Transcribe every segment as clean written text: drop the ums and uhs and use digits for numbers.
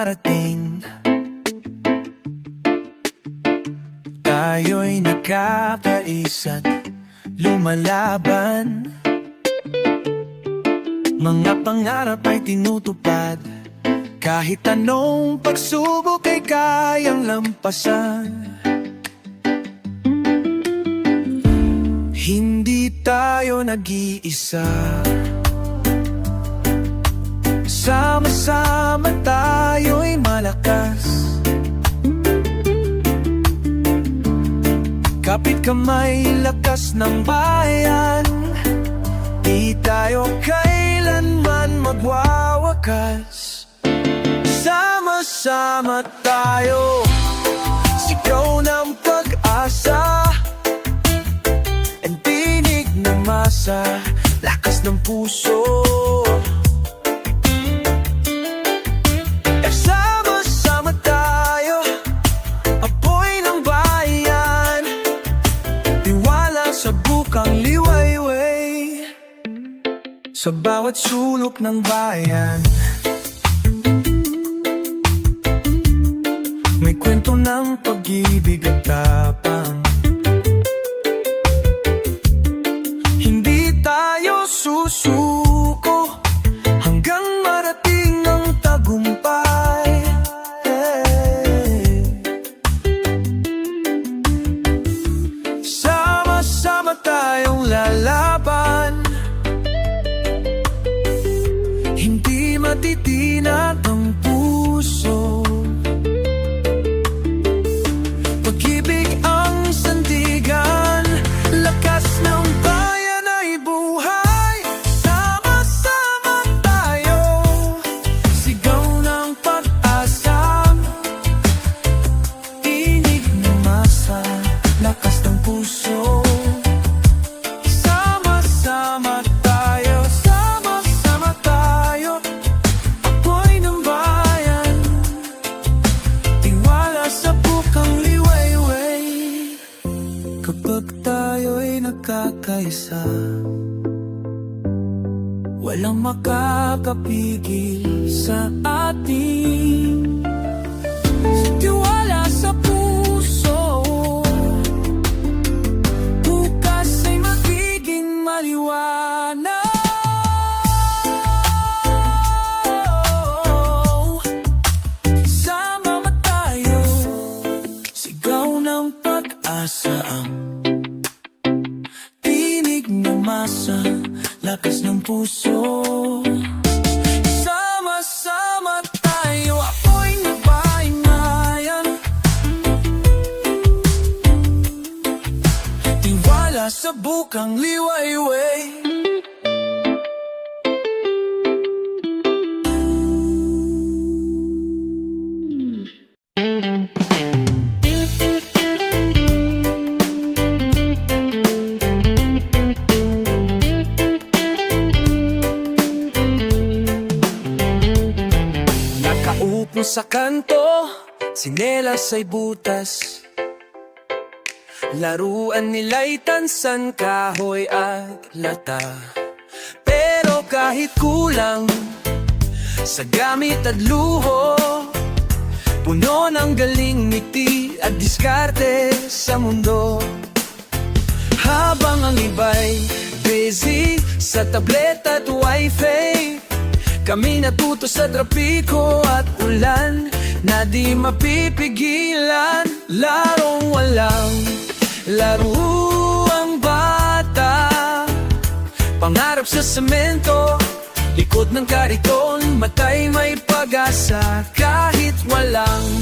marating, tayo'y nagkakaisa't lumalaban. Mga pangarap ay tinutupad, kahit anong pagsubok ay kayang lampasan. Hindi tayo nag-iisa, sama-sama tayo'y malakas. Kapit kamay, lakas ng bayan, di tayo kailanman magwawakas. Sama-sama tayo, sigaw ng pag-asa, ang tinig ng masa, lakas ng puso. Sama-sama tayo, apoy ng bayan, tiwala sa bukang liwayway, sa bawat sulok ng bayan. May kwento ng pag-ibig at tapang, hindi tayo susuko hanggang marating ang tagumpay. Sama-sama tayong lalaban, hindi matitinag ang puso. Pag-ibig ang sandigan, lakas ng bayan ay buhay. Sama-sama tayo, sigaw ng pag-asa, tinig ng masa, lakas ng puso. Sama-sama tayo, sama-sama tayo, apoy ng bayan, tiwala sa bukang liwayway. Kapag tayo'y nagkakaisa, walang makakapigil sa ating tiwala sa puso. Bukas ay magiging maliwanag. Sama tayo, sigaw ng pag-asa, ang tinig ng masa, lakas ng puso. Sama-sama tayo, apoy ng bayan, tiwala sa bukang liwayway. Nakaupo sa kanto, sinelas ay butas, laruan nila'y tansan, kahoy at lata. Pero kahit kulang sa gamit at luho, puno ng galing, ngiti at diskarte sa mundo. Habang ang iba'y busy sa tablet at wifi, kami natuto sa trapiko at ulan na di mapipigilan. Larong walang laro ang bata, pangarap sa semento, likod ng kariton, matay may pag-asa. Kahit walang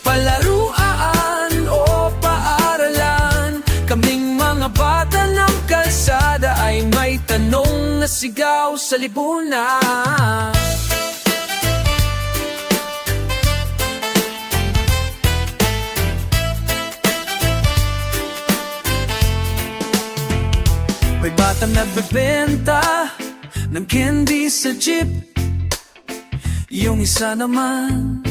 palaruan o paaralan, kaming mga bata ng kalsada ay may tanong na sigaw sa lipunan. May batang nagbebenta ng candy sa jeep, yung isa naman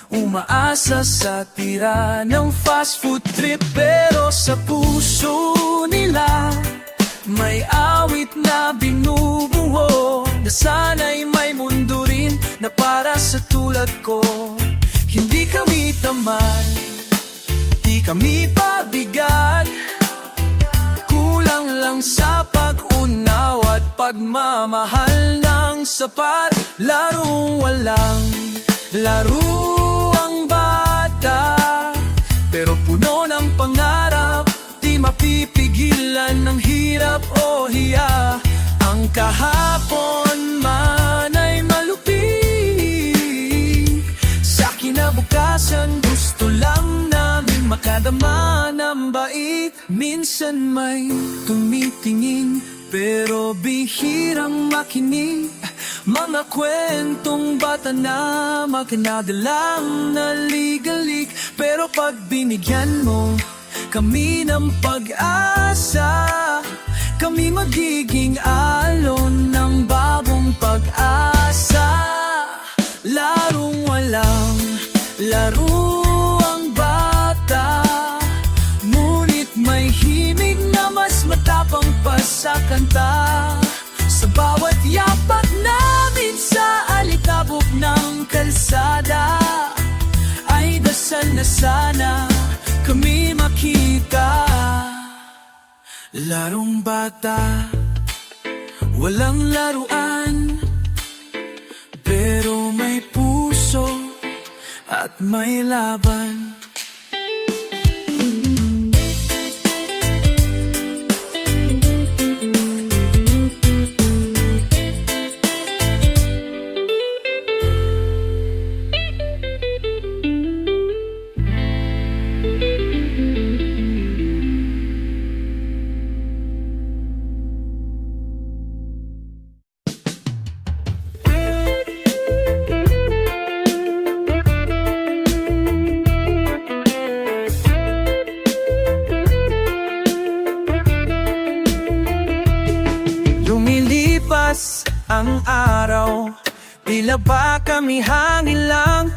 umaasa sa tira ng fast food trip. Pero sa puso nila may awit na binubuo na sana'y may mundo rin na para sa tulad ko. Hindi kami tamad, di kami pabigat, kulang lang sa pag-unaw at pagmamahal ng sapat. Larong walang laro ang bata, pero puno ng pangarap, di mapipigilan ng hirap o hiya. Ang kahapon man ay malupit, sa kinabukasan gusto lang namin makadama ng bait. Minsan may tumitingin pero bihirang makinig, mga kwentong bata na magkakadalang naligalig. Pero pag binigyan mo kami ng pag-asa, kami magiging alon ng bagong pag-asa. Larong walang laro ang bata, ngunit may himig na mas matapang pa sa kanta. Sa bawat yapak namin sa alikabok ng kalsada, ay dasal na sana kami makita. Larong bata, walang laruan, pero may puso at may laban. Lumilipas ang araw, tila ba kami hangin lang,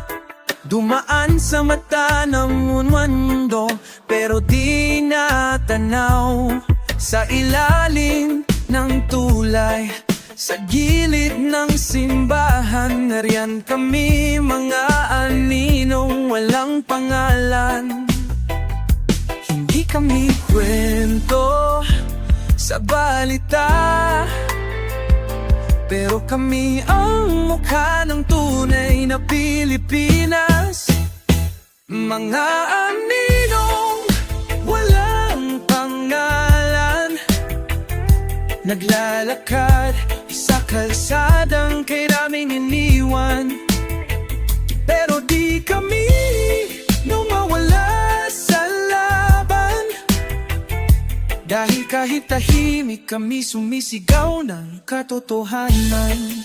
dumaan sa mata ng mundo, pero di natanaw. Sa ilalim ng tulay, sa gilid ng simbahan, nariyan kami mga aninong walang pangalan. Hindi kami kwento sa balita, pero kami ang mukha ng tunay na Pilipinas. Mga aninong walang pangalan, naglalakad sa kalsadang kay naming iniwan, pero di kami nawawala sa laban. Dahil kahit tahimik kami sumisigaw ng katotohanan.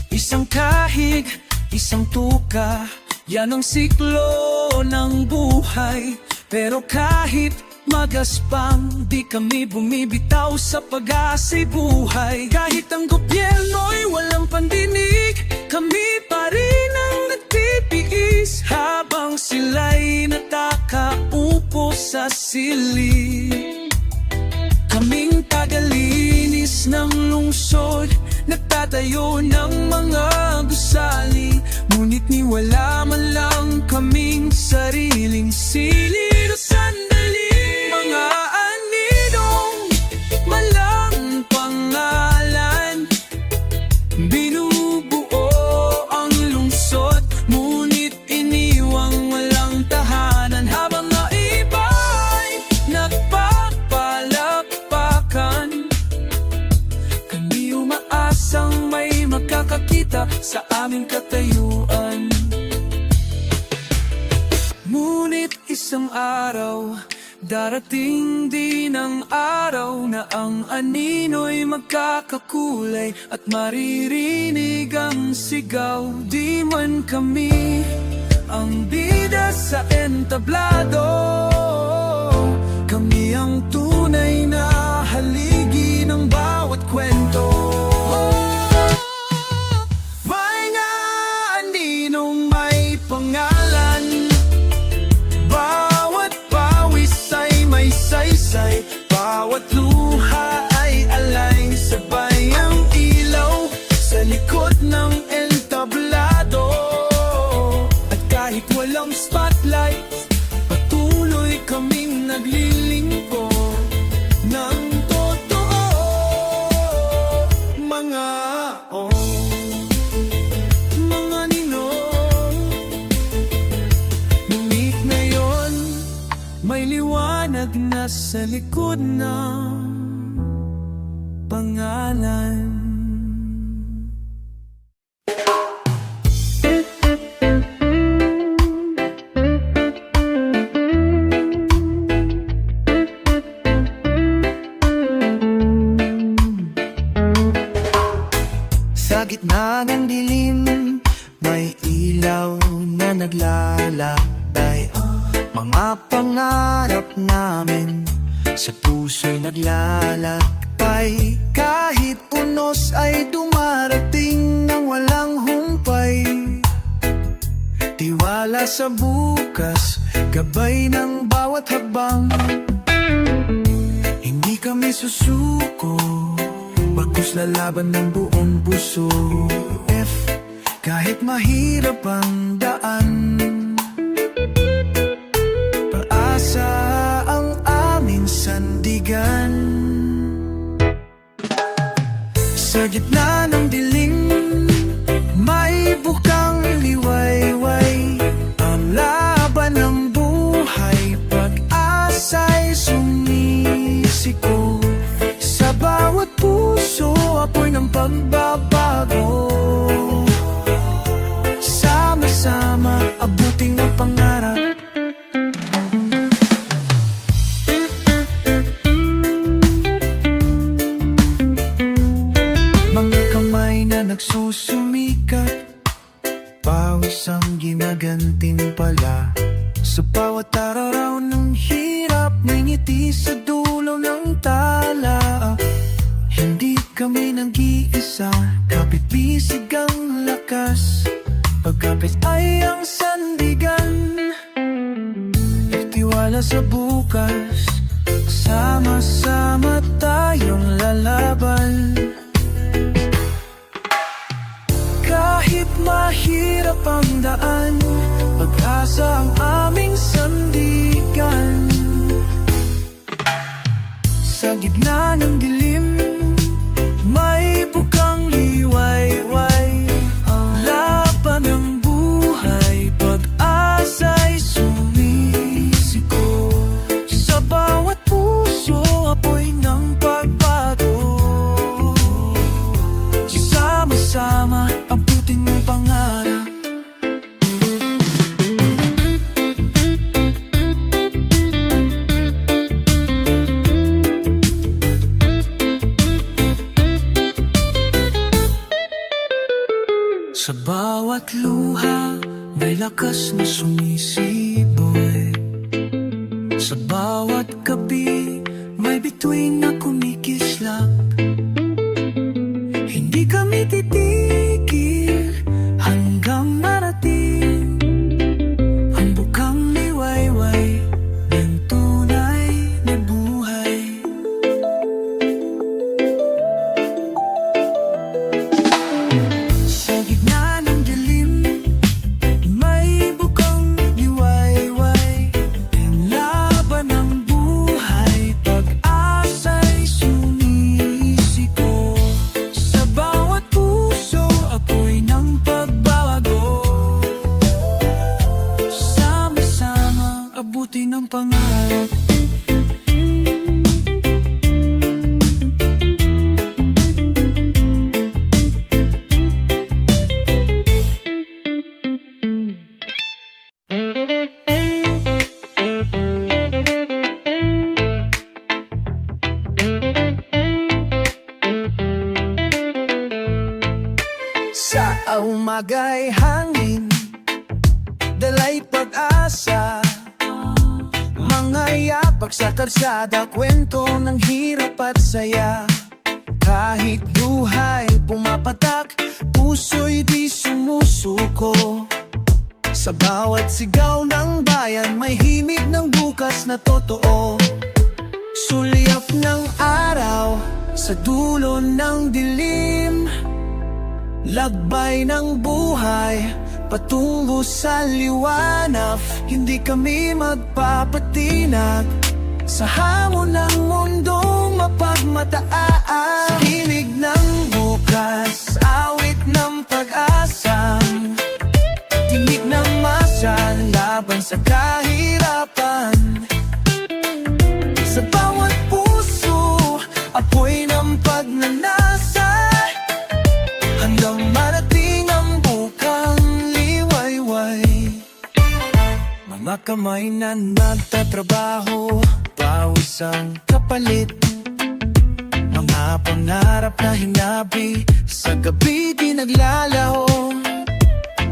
Isang kahig, isang tuka, yan ang siklo ng buhay. Pero kahit magaspang, di kami bumibitaw sa pag-asa'y buhay. Kahit ang gobyerno'y walang pandinig, kami pa rin ang nagtitiis, habang sila'y natakaupo sa silid. Kaming tagalinis ng lungsod, nagtatayo ng mga gusali, ngunit ni wala man lang kaming sariling silid o sandali. Mga aninong malang pangalan, binubuo ang lungsod, ngunit iniwang walang tahanan, habang ang iba'y nagpapalakpakan. Kami umaasang may magkakakita sa aming katayuan. Ngunit isang araw, darating din ang araw na ang anino'y magkakakulay at maririnig ang sigaw. Di man kami ang bida sa entablado, kami ang tunay na haligi ng bawat kwento. Mga aninong may pangalan, bawat pawis ay may saysay, bawat luha ay alay, sabay ang Kahit walang spotlight, patuloy kaming naglilingkod ng totoo. Mga mga ninong, lumik na yon, may liwanag na sa likod ng pangalan. Sa gitna ng dilim, may ilaw na naglalakbay. Mga pangarap namin sa puso'y naglalakbay. Kahit unos ay dumarating ng walang humpay. Tiwala sa bukas, gabay ng bawat hakbang. Hindi kami susuko, bagkus lalaban ng buong puso. Kahit mahirap ang daan, paasa ang aming sandigan. Sa gitna ng dilim, may bukang liwayway. Ang laban ng buhay, pag-asa'y sumisiko. Sa bawat puso, apoy ng pagbabago. Sama-sama, abuting ang pangarap. Mga kamay na nagsusumikat, pawis ang ginagantimpala. Sa bawat araw ng hirap, may ngiti sa dulo ng tala. Hindi kami nag-iisa, kapit-bisig ang lakas. Pagkapit ay ang sandigan, itiwala sa bukas. Sama-sama tayong lalaban. Kahit mahirap ang daan, pag-asa ang aming sandigan. Sa gitna ng dilim, may bukang liwayway. Ang laban ng buhay, pag-asa'y sumisiko. Sa bawat puso, apoy ng pagbago. Sama-sama, abutin ng pangarap. Sa bawat luha, may lakas na sumisiboy. Sa bawat gabi, may bituin na kumikislap. Hindi kami titigil hanggang marating ang bukang liwayway ng tunay na buhay. Sa gitna ng dilim, may bukang liwayway. Ang laban ng buhay, pag-asa'y sumisiko. Sa bawat puso, apoy ng pagbabago. Sama-sama, abutin ng pangarap. Sa umaga'y hangin, dala'y pag-asa. Mga yapak sa kalsada, kwento ng hirap at saya. Kahit buhay pumapatak, puso'y di sumusuko. Sa bawat sigaw ng bayan, may himig ng bukas na totoo. Sulyap ng araw sa dulo ng dilim, lagbay ng buhay, patungo sa liwanag. Hindi kami magpapatinag sa hamon ng mundong mapagmataas. Sa himig ng bukas, awit ng pag-asa, tinig ng masa laban sa kahirapan. Sa bawat puso, apoy ng pagnanasa, hanggang marating ang bukang liwayway. Mga kamay na nagtatrabaho, pawis ang kapalit. Mga pangarap na hinabi, sa gabi di naglalaho.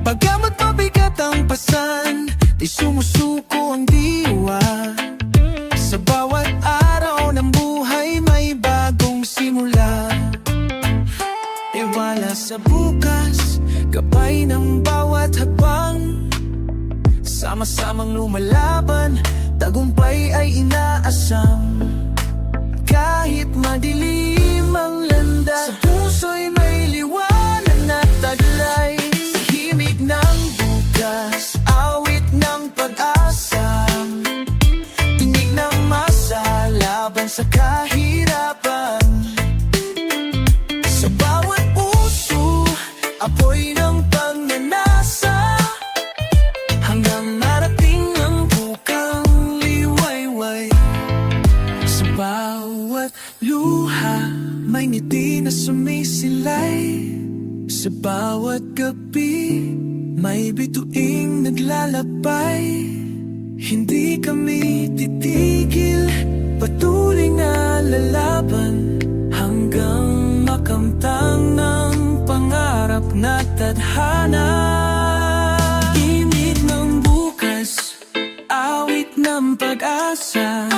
Pagkamat mabigat ang pasan, di sumusuko ang diwa. Sa bawat araw ng buhay may bagong simula. Iwala sa bukas, gabay ng bawat hakbang. Sama-samang lumalaban, tagumpay ay inaasam. Kahit madilim ang landas, sa puso'y may liwanag na taglay. Sa himig ng bukas, awit ng pag-asa, tinig ng masa laban sa kahirapan. Sa bawat puso, apoy ng pagnanasa, hanggang marating ang bukang liwayway. Sa bawat luha, may ngiti na sumisilay. Sa bawat gabi, may bituing naglalakbay. Hindi kami titigil, patuloy na lalaban, hanggang makamtang ng pangarap na tadhana. Imig ng bukas, awit ng pag-asa,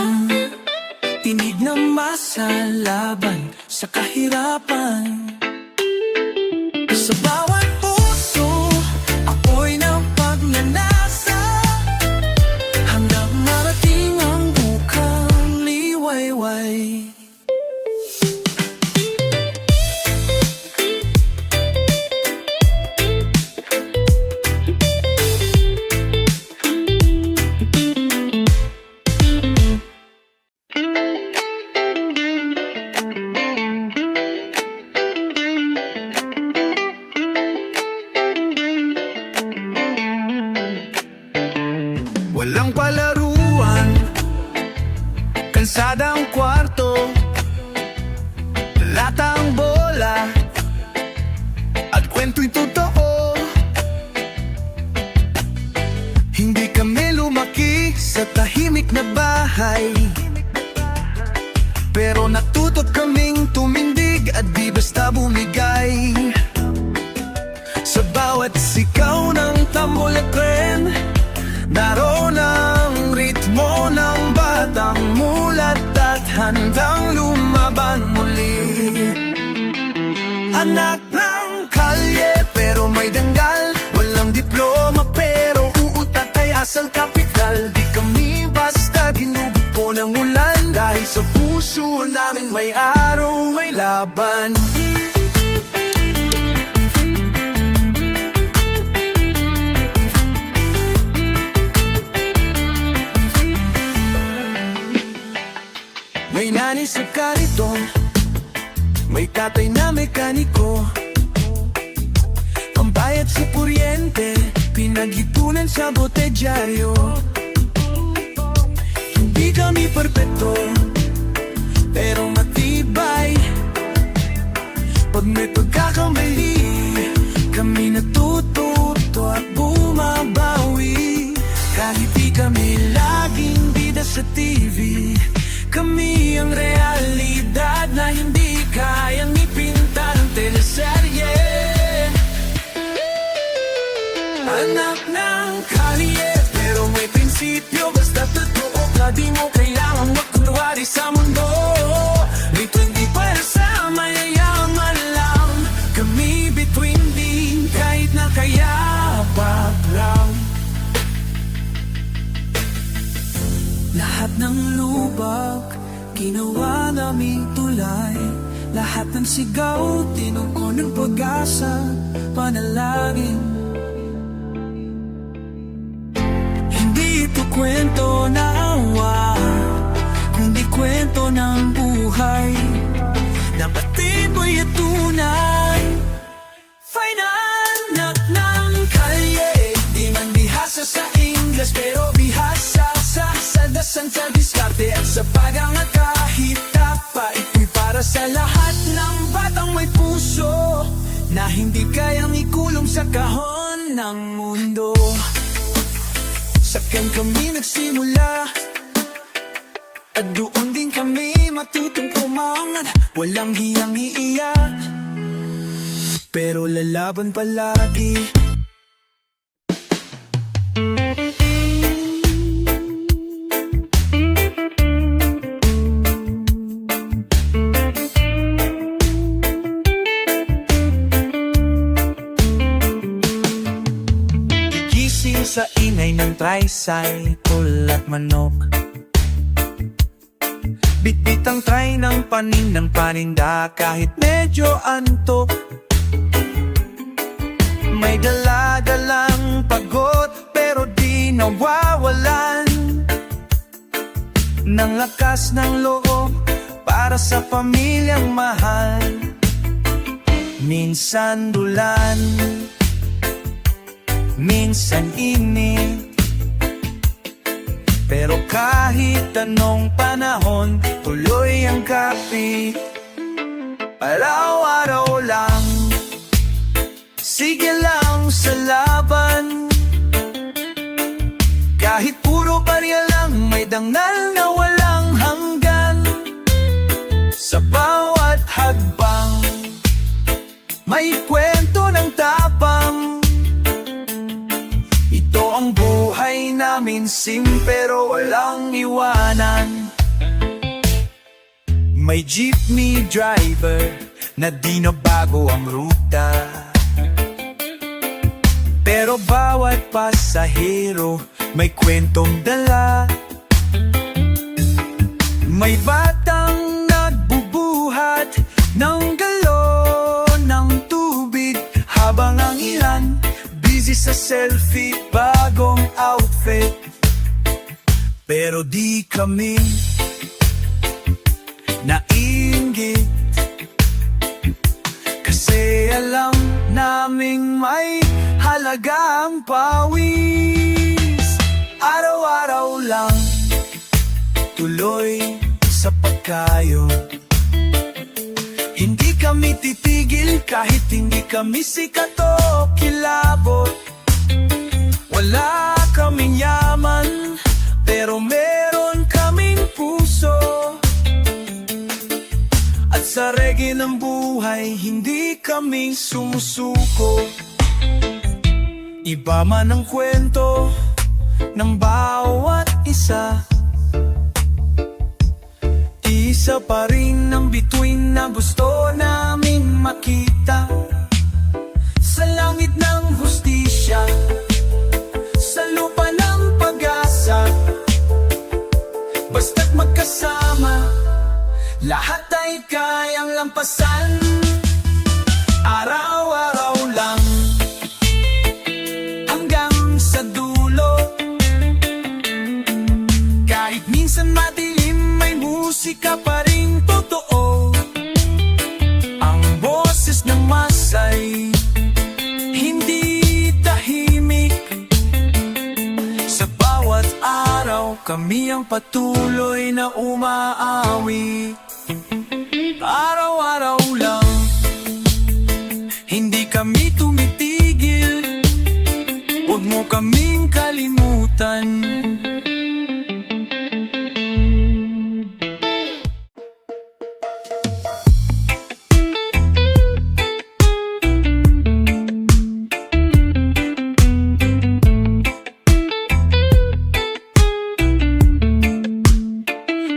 tinig ng masa laban sa kahirapan. Sa bawat puso, apoy ng pagnanasa, hanggang marating ang bukang liwayway. Walang palaruan, kansadang kwarto, latang bola, at kwento'y totoo. Hindi kami lumaki sa tahimik na bahay, pero natuto kaming tumindig at di basta bumigay. Sa bawat sikaw ng tambol at tren, naroon ang ritmo ng batang mulat at handang lumaban muli. Anak ng kalye pero may danggal, walang diploma pero uutat ay asal kapital. Di kami basta ginugupo ng ulan, dahil sa puso namin may araw, may laban. May nanay sa kariton, may tatay na mekaniko, pambayad sa kuryente, pinag-ipunan sa botedyaryo. Hindi kami perpekto, pero matibay. Pag may pagkakamali, kami natututo at bumabawi. Kahit di kami laging bida sa TV, kami ang realidad na hindi kayang ipinta ng teleserye. Anak ng kalye, pero may prinsipyo, basta totoo ka, di mo kailangan magkunwari sa mundo. Rito hindi para sa mayayaman lang, kami between din, kahit na kayapag lang. Lahat ng lubak, ginawa naming tulay. Lahat ng sigaw, tinugon ng pag-asa, panalangin. kwento na awa, kundi kwento ng buhay na patuloy at tunay. Anak ng kalye, di man bihasa sa Ingles, pero bihasa sa dasan, sa diskarte at sa pagangat. Kahit tapa, ito'y para sa lahat ng batang may puso na hindi kayang ikulong sa kahon ng mundo. Sakan kami nagsimula at doon din kami matutong umangat. Walang hiyang iiyak, pero lalaban palagi. Gigising sa ingay ng tricycle at manok, bitbit ang tray ng panin ng paninda kahit medyo antok. May dala-dalang pagod pero di nawawalan ng lakas ng loob para sa pamilyang mahal. Minsan dulan, minsan init, pero kahit anong panahon, tuloy ang kapit. Araw-araw lang, sige lang sa laban. Kahit puro barya lang, may dangal na walang hanggan. Sa bawat hagbang, may kwento ng tapang. Ito ang buhay namin, simple pero walang iwanan. May jeepney driver na di na bago ang ruta, pero bawat pasahero may kwentong dala. May batang nagbubuhat ng galon ng tubig, habang ang ilan busy sa selfie, bagong outfit. Pero di kami nainggit, kasi alam naming may halaga ang pawis. Araw-araw lang, tuloy sa pagkayod. Hindi kami titigil kahit hindi kami sikat o kilabot. Wala kaming yaman, pero meron kaming puso. At sa reggae ng buhay, hindi kami sumusuko. Iba man ang kwento ng bawat isa, isa pa rin ang bituin na gusto namin makita. Sa langit ng hustisya, sa lupa ng pag-asa, basta't magkasama, lahat ay kayang lampasan. Araw-araw lang, hanggang sa dulo. Kahit minsan madilim, may musika pa rin totoo. Ang boses ng masay, hindi tahimik. Sa bawat araw, kami ang patuloy na umaawi. Araw-araw lang, hindi kami tumitigil. Huwag mo kaming kalimutan.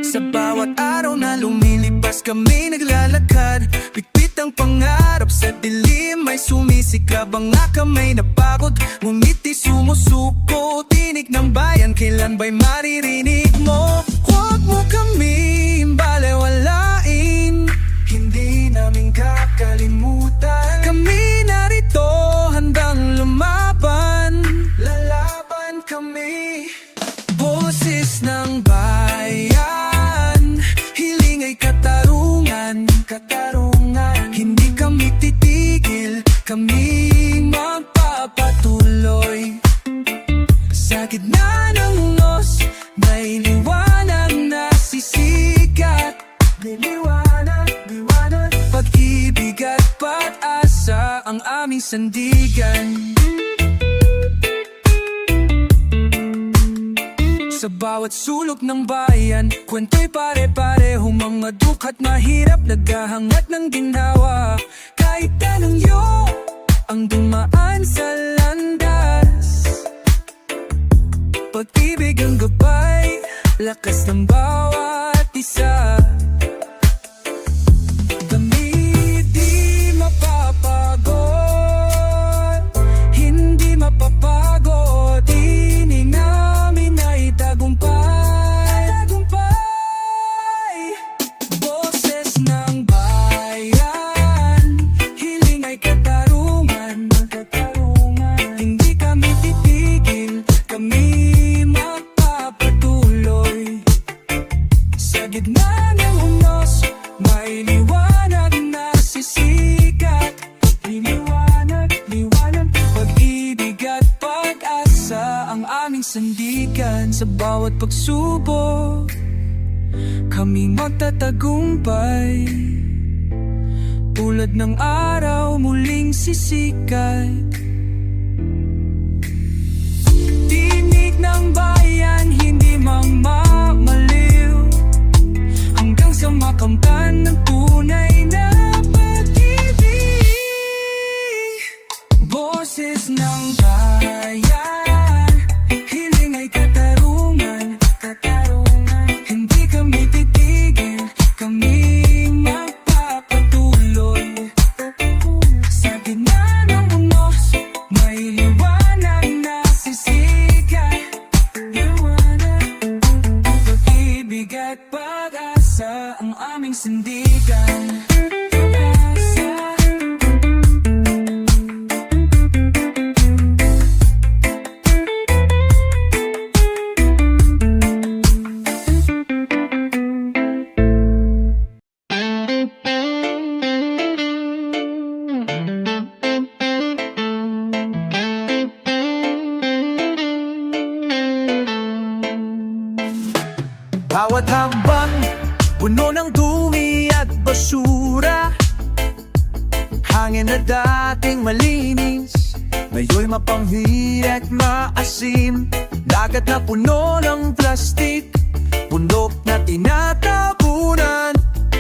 Sa bawat araw na lumilipas, kami naglalakad. Pigpit ang pangarap, sa dilim may sumisikab. Ang kamay na pagod, ngumiti sumusuko. Tinig ng bayan, kailan ba'y maririnig mo? Huwag mo kami balewalain, hindi namin kakalimutan. Kami narito, handang lumaban. Lalaban kami. Sa gitna ng unos, may liwanag na sisikat. May liwanag, liwanag. Pag-ibig at pag-asa ang aming sandigan. Sa bawat sulok ng bayan, kwento'y pare-parehong mga duka't mahirap, naghahangat ng ginhawa. Kahit anong ang dumaan sa landas, pag-ibig ang gabay, lakas ng bawat isa. Kami di mapapagod, hindi mapapagod. Tinig namin ay tagumpay, tagumpay. Boses ng bayan, hiling ay katarungan, katarungan. Hindi kami titigil, kami magpapatuloy. Sa gitna ng unos, may liwanag na sisikat. Liwanag, liwanag. Pag-ibig at pag-asa ang aming sandigan. Sa bawat pagsubok, kami magtatagumpay. Tulad ng araw muling sisikat. Tinig ng bayan, hindi mamamaliw, hanggang sa makamtan ng tunay na pag-ibig. Boses ng bayan, hiling ay katarungan, katarungan. Hindi kami titigil, kami magpapatuloy. Sa gitna ng unos, may liwanag na sisikat. Liwanag, pag-ibig at pag-asa ang aming sandigan. Pag-asa. Bawat hakbang, puno ng dumi at basura. Hangin na dating malinis, ngayon'y mapanghid at maasim. Dagat na puno ng plastik, bundok na tinatabunan.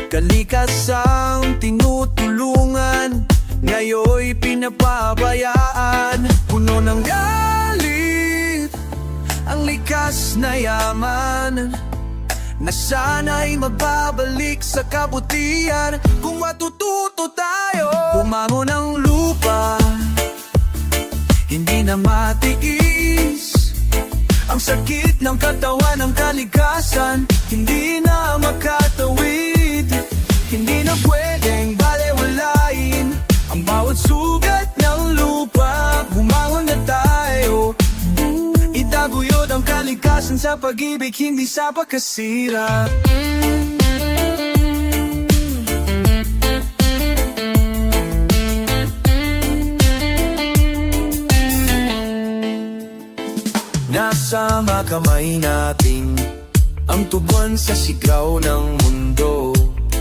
Kalikasang tinutulungan, ngayon'y pinapabayaan. Puno ng galit, ang likas na yaman, na sana'y magbabalik sa kabutihan. Kung matututo tayo bumangon ng lupa, hindi na matiis ang sakit ng katawan ng kalikasan. Hindi na makatawid, hindi na pwedeng balewalain ang bawat sugat ng lupa. Bumangon na tayo, itaguyod ang kalikasan sa pag-ibig, hindi sa pagkasira. Nasa mga kamay natin ang tugon sa sigaw ng mundo.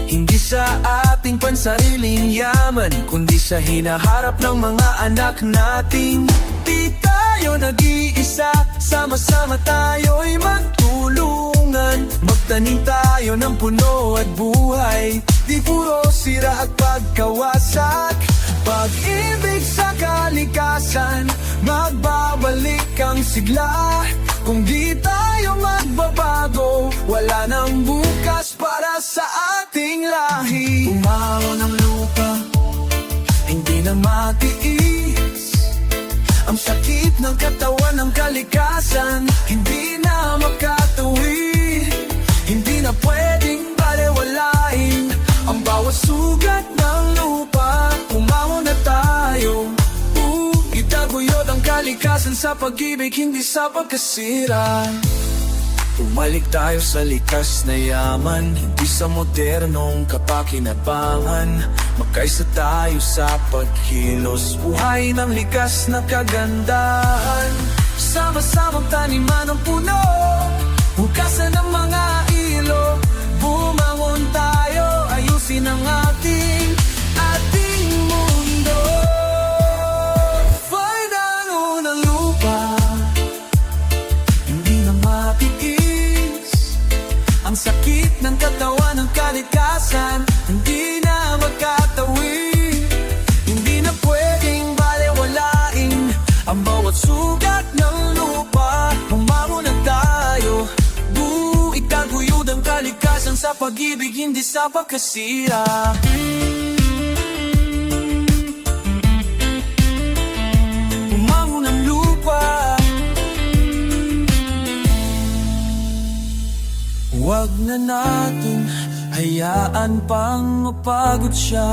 Hindi sa ating pansariling yaman, kundi sa hinaharap ng mga anak natin. Di tayo nag-iisa, sama-sama tayo'y magtulungan. Magtanim tayo ng puno at buhay, di puro sira at pagkawasak. Pag-ibig sa kalikasan, magbabalik ang sigla. Kung di tayo magbabago, wala nang bukas para sa ating lahi. Bumangon ang lupa, hindi na matiis ang sakit ng katawan ng kalikasan. Hindi na makatuwid, hindi na pwedeng balewalain ang bawat sugat ng lupa. Bumangon na tayo, itaguyod ang kalikasan sa pag-ibig, hindi sa pagkasira. Bumalik tayo sa likas na yaman, hindi sa modernong kapakinabangan. Magkaisa tayo sa pagkilos, buhay ng likas na kagandahan. Sama-samang taniman ng puno, hugasan ng mga ilo, bumangon tayo, ayusin ang ating mundo. Find ang unang lupa, hindi na matiis ang sakit ng katawan ng kalikasan, hindi na magkatawid, hindi na pwedeng balewalain ang bawat sugat ng lupa. Bumangon na tayo, buo itaguyod ang kalikasan sa pag-ibig, hindi sa pagkasira. Bumangon ang lupa, huwag na natin hayaan pang mapagod siya.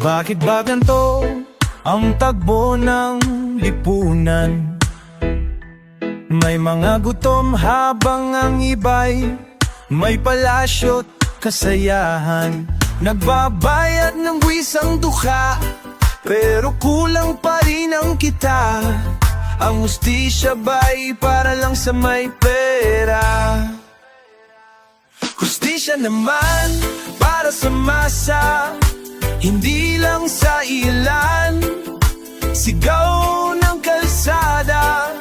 Bakit ba ganito ang tagbo ng lipunan? May mga gutom habang ang iba'y may palasyo't kasayahan. Nagbabayad ng buwisang dukha, pero kulang pa rin ang kita. Ang hustisya ba'y para lang sa may pera? Hustisya naman para sa masa, hindi lang sa ilan. Sigaw ng kalsada,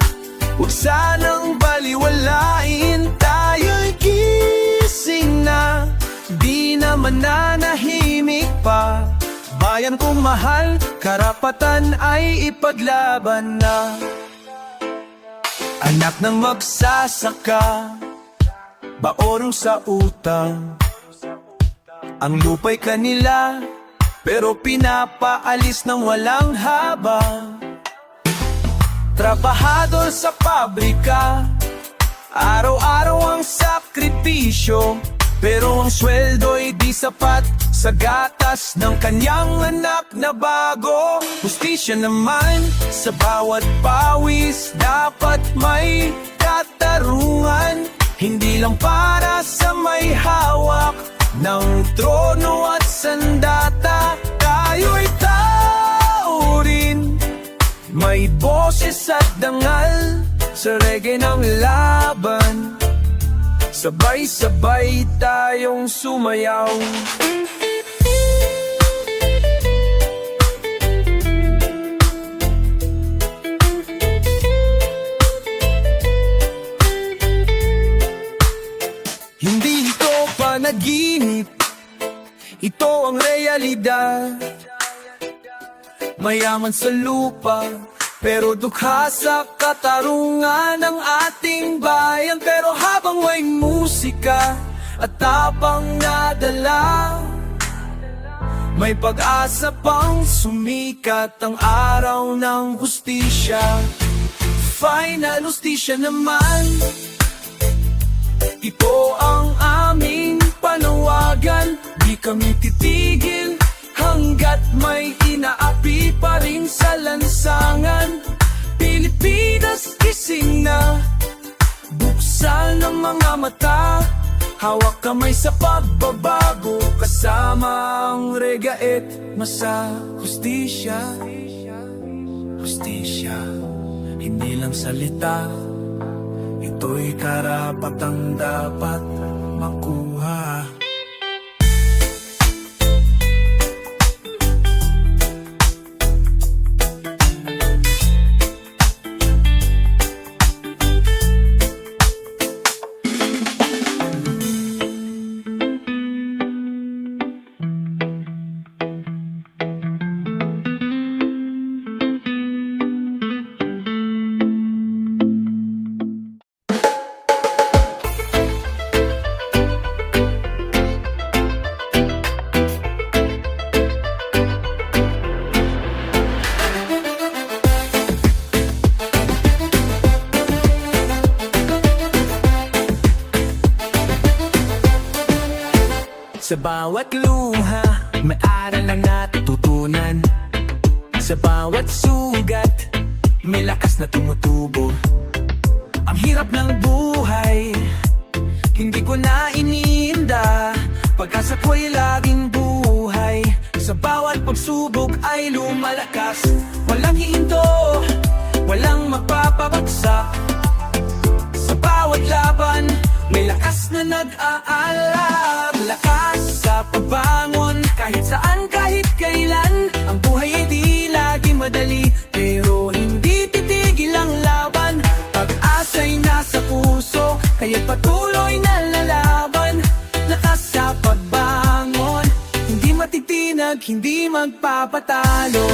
huwag sanang baliwalain. Tayo'y gising na, di na mananahimik pa. Bayan kong mahal, karapatan ay ipaglaban na. Anak ng magsasaka, baorong sa utang. Ang lupa'y kanila, pero pinapaalis ng walang habang. Trabahador sa pabrika, araw-araw ang sakripisyo, pero ang sweldo'y di sapat sa gatas ng kanyang anak na bago. Hustisya naman sa bawat pawis, dapat may katarungan, hindi lang para sa may hawak ng trono at sandata. Tayo'y tao rin, may boses at dangal sa reggae ng laban. Sabay-sabay tayong sumayaw. Hindi ito panaginip, ito ang realidad. Mayaman sa lupa, pero dukha sa katarungan ng ating bayan. Pero habang may musika at tapang nadala, may pag-asa pang sumikat ang araw ng hustisya. Final hustisya naman, ito ang aming panawagan. Di kami titigil hanggat may inaapi pa rin sa lansangan. Pilipinas gising na, buksan ang mga mata, hawak kamay sa pagbabago, kasama ang regaet masa. Hustisya, hustisya, hindi lang salita, ito'y karapatang dapat makuha. Sa bawat luha, may aral na natututunan. Sa bawat sugat, may lakas na tumutubo. Ang hirap ng buhay, hindi ko na iniinda. Pag-asa ko'y laging buhay. Sa bawat pagsubok ay lumalakas. Walang hihinto, walang magpapabagsak. Sa bawat laban, may lakas na nag-aalab. Lakas sa pagbangon, kahit saan, kahit kailan. Ang buhay ay di lagi madali, pero hindi titigil ang laban. Pag-asa'y nasa puso, kaya patuloy na lalaban. Lakas sa pagbangon, hindi matitinag, hindi magpapatalo.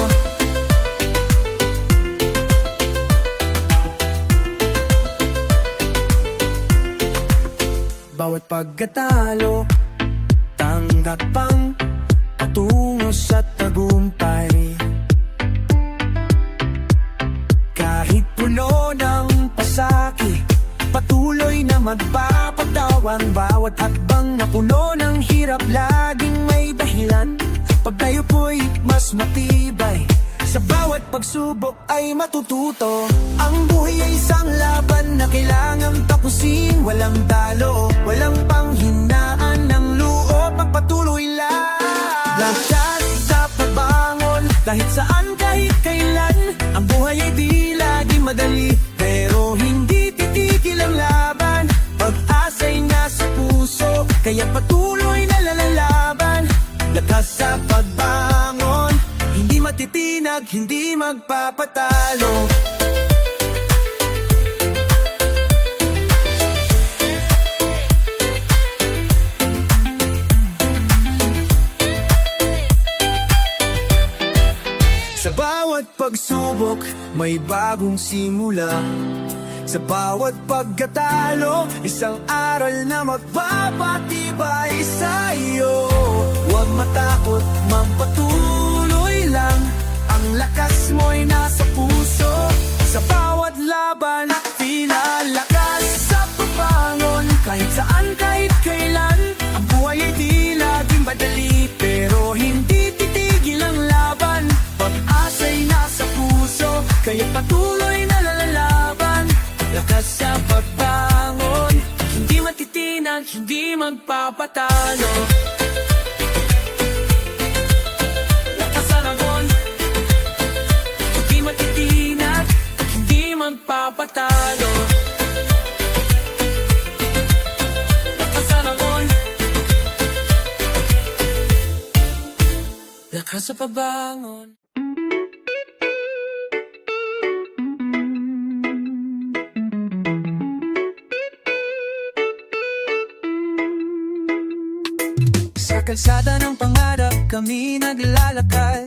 Bawat pagkatalo, tanggap ang patungo sa tagumpay. Kahit puno ng pasaki, patuloy na magpapatawan. Bawat hakbang na puno ng hirap, laging may dahilan. Pag tayo po'y mas matibay, sa bawat pagsubok ay matututo. Ang buhay ay isang laban na kailangang tapusin. Walang talo, walang panghinaan ng loob, magpatuloy lang. Lakas sa pagbangon, kahit saan, kahit kailan. Ang buhay ay di lagi madali, pero hindi titigil ang laban. Pag-asa'y nasa puso, kaya patuloy na lalaban. Lakas sa pagbangon, hindi matitinag, hindi magpapatalo. Sa bawat pagsubok, may bagong simula. Sa bawat pagkatalo, isang aral na magpapatibay sa'yo. Huwag matakot, magpatuloy lang. Ang lakas mo'y nasa puso. Sa bawat laban, tila lakas sa pagbangon. Kahit saan, kahit kailan. Ang buhay ay di laging madali, pero hindi titigil ang laban. Pag-asa'y nasa puso, kaya patuloy na lalaban. Lakas sa pagbangon, hindi matitinag, hindi magpapatalo. Lakas sa laban, hindi matitinag, hindi magpapatalo. Lakas sa laban, lakas sa pagbangon. Sa kalsada ng pangarap kami naglalakad.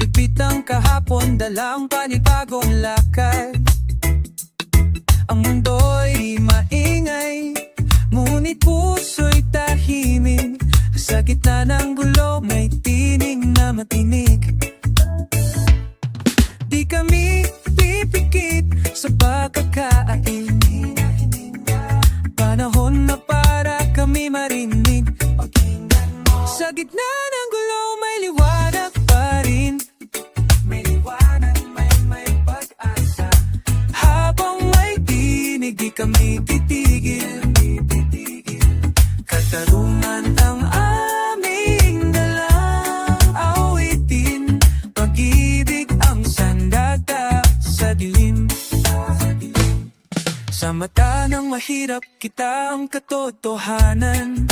Ipit ang kahapon, dalang panibagong lakad. Ang mundo'y maingay, ngunit puso'y tahimik. Sa gitna ng gulo may tinig na matinig. Di kami pipikit sa pagkakain. Panahon na para kami marinig. Sa gitna ng gulo may liwanag pa rin. May liwanag, may pag-asa. Habang may tinig, di kami titigil. Katarungan ang aming dalang awitin. Pag-ibig ang sandata sa dilim. Sa mata ng mahirap, kita ang katotohanan.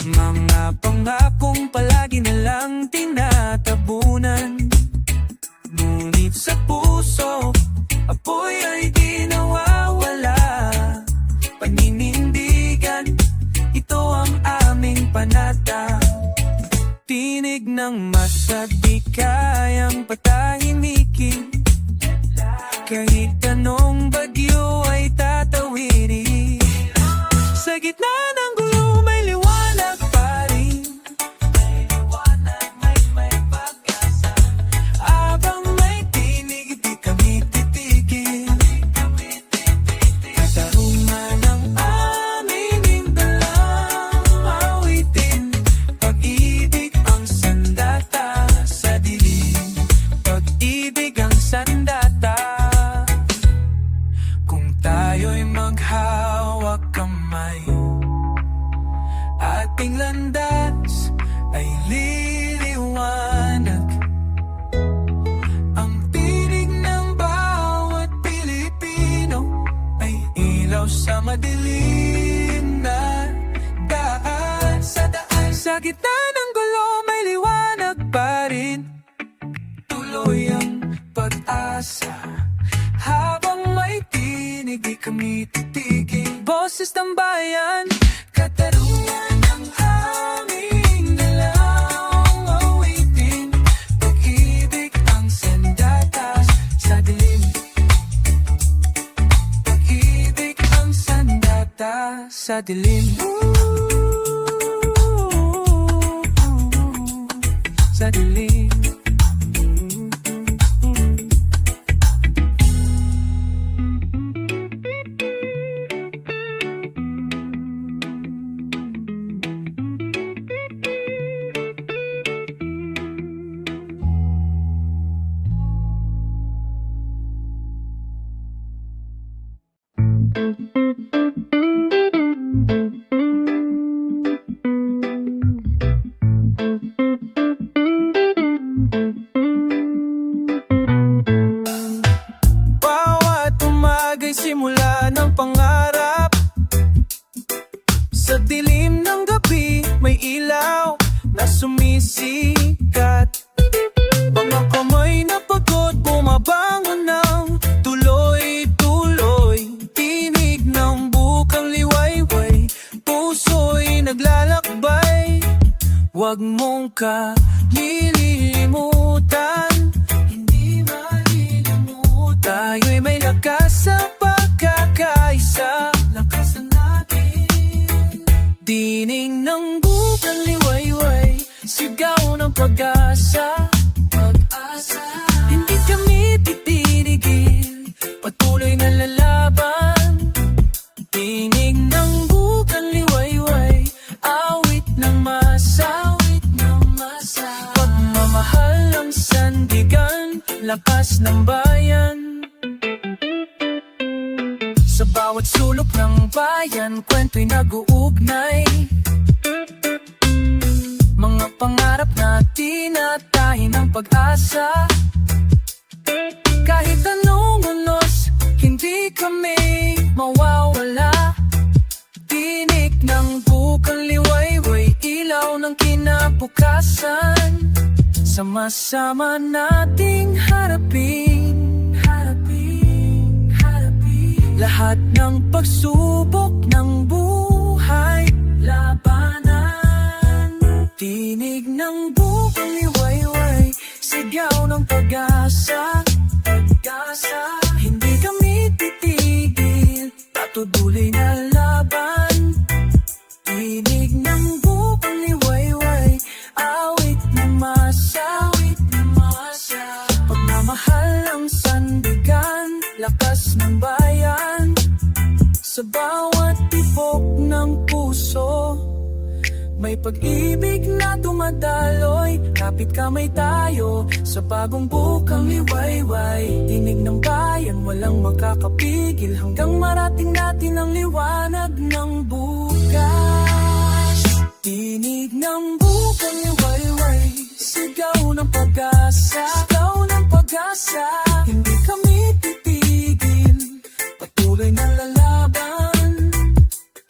Mga pangakong palagi nalang tinatabunan. Ngunit sa puso, apoy ay di nawawala. Paninindigan, ito ang aming panata. Tinig ng masa, di kayang patahimikin. Kahit anong bagyo ay tatawirin. Sa gitna ng gulo may liwanag pa rin. May liwanag, may pag-asa. tuloy ang pag-asa. Habang may tinig, di kami titigil. Boses ng bayan, katarungan ang aming dalang awitin. Pag-ibig ang sandatas sa dilim. Pag-ibig ang sandatas sa dilim. Sa dilim. Bawat umaga'y simula ng pangarap. Sa dilim ng gabi, may ilaw na sumisikat. Mga kamay na pagod, bumabangon ng tuloy-tuloy. Tinig ng bukang liwayway, puso'y naglalakbay. Huwag mong kalilimutan, hindi malilimutan. Tayo'y may lakas sa pagkakaisa, lakasan natin. Dinig ng bukang liwayway, sigaw ng pag-asa. Pag-asa, hindi kami titigil, patuloy na lalaban. Dinig ng bukang liwayway, awit ng masa, awit ng masa. Pagmamahal ang sandigan, lakas ng bayan. Sa bawat sulok ng bayan, kwento'y nag-uugnay. Mga pangarap na tinatahi ng pag-asa. Kahit anong unos, hindi kami mawawala. Tinig ng bukang liwayway, ilaw ng kinabukasan. Sama-sama nating harapin, harapin, harapin lahat ng pagsubok ng buhay, labanan. Tinig ng bukang liwayway, sigaw ng pag-asa, pag-asa. Hindi kami titigil, patuloy na laban. Tinig ng bukang liwayway, awit ng masa, awit ng masa. Pagmamahal ang sandigan, lakas ng bayan. Sa bawat tibok ng puso, may pag-ibig na dumadaloy. Kapit kamay tayo sa bagong bukang liwayway. Tinig ng bayan, walang makakapigil, hanggang marating natin ang liwanag ng bukas. Tinig ng bukang liwayway, sigaw ng pag-asa, sigaw ng pag-asa. Hindi kami titigil, patuloy na lalaban.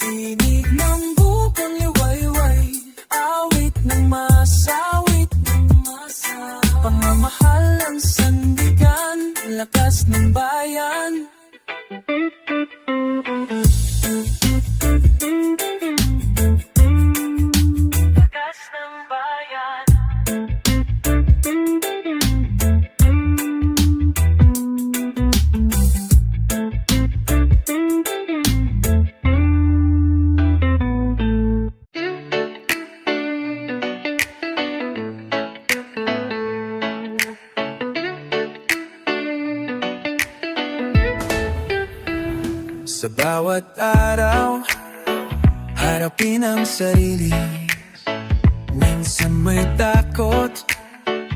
Tinig ng bukang liwayway, awit ng masa, awit ng masa. Pangmamahal ang sandigan, lakas ng bayan. Lakas ng bayan. Sa bawat araw, harapin ang sarili. Minsan may takot,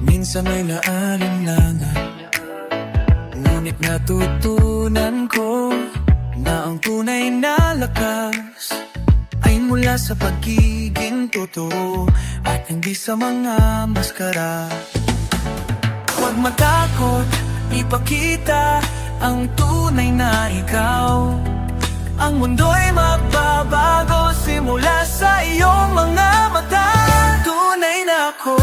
minsan may naalinlangan. Ngunit natutunan ko na ang tunay na lakas ay mula sa pagiging totoo at hindi sa mga maskara. Huwag matakot, ipakita ang tunay na ikaw. Ang mundo'y magbabago simula sa iyong mga mata. Tunay na ako,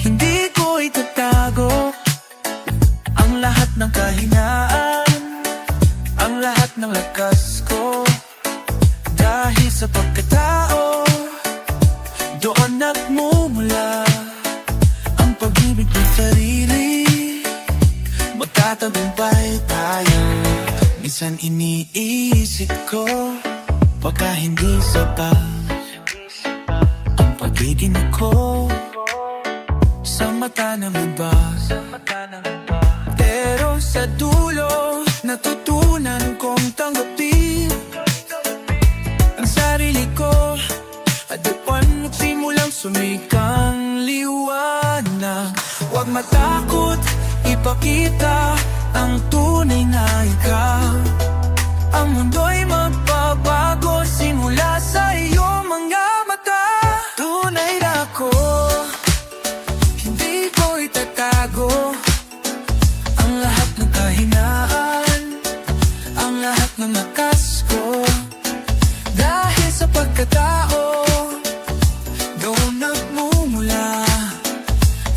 hindi ko itatago. pag-ibig ng sarili, magtatagumpay tayo. Minsan iniisip ko, baka hindi sapat ang pagiging ako sa mata ng iba. Pero sa dulo, natutunan kong tanggapin ang sarili ko. At doon nagsimulang sumikang liwanag. Huwag matakot, ipakita ang tunay na ikaw. Ang mundo'y magbabago simula sa iyong mga mata. Tunay na ako, hindi ko itatago ang lahat ng kahinaan, ang lahat ng lakas ko. Dahil sa pagkatao, doon nagmumula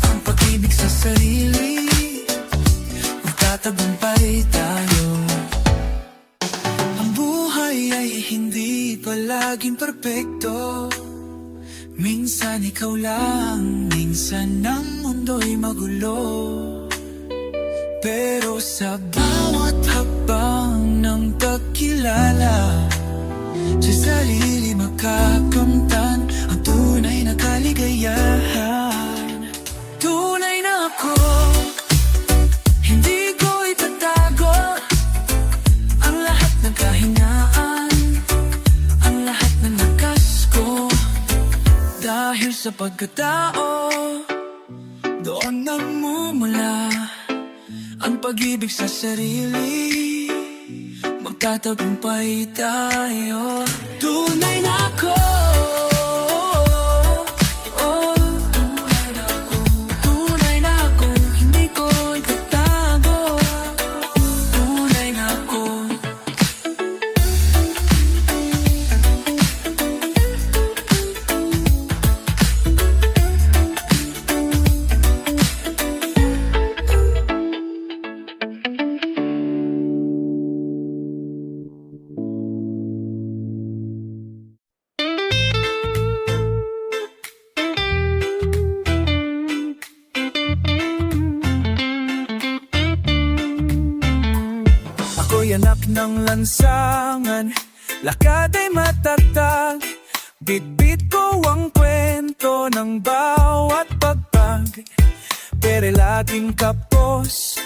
ang pag-ibig sa sarili. Magtatagumpay tayo. Ang buhay ay hindi palaging perpekto. Minsan ikaw lang, minsan ang mundo'y magulo. Pero sa bawat hakbang ng pagkilala, sa sarili makakamtan ang tunay na kaligayahan. Tunay na ako, hindi ko itatago ang lahat ng kahinaan, ang lahat ng lakas ko. Dahil sa pagkatao, doon nagmumula ang pag-ibig sa sarili. Magtatagumpay tayo. Tunay na ako, tunay na ako, hindi ko itatago. Tunay na ako. Ako'y anak ng lansangan, lakad ay matatag. Bitbit ko ang kwento ng bawat pagpag. Pero laging kapos,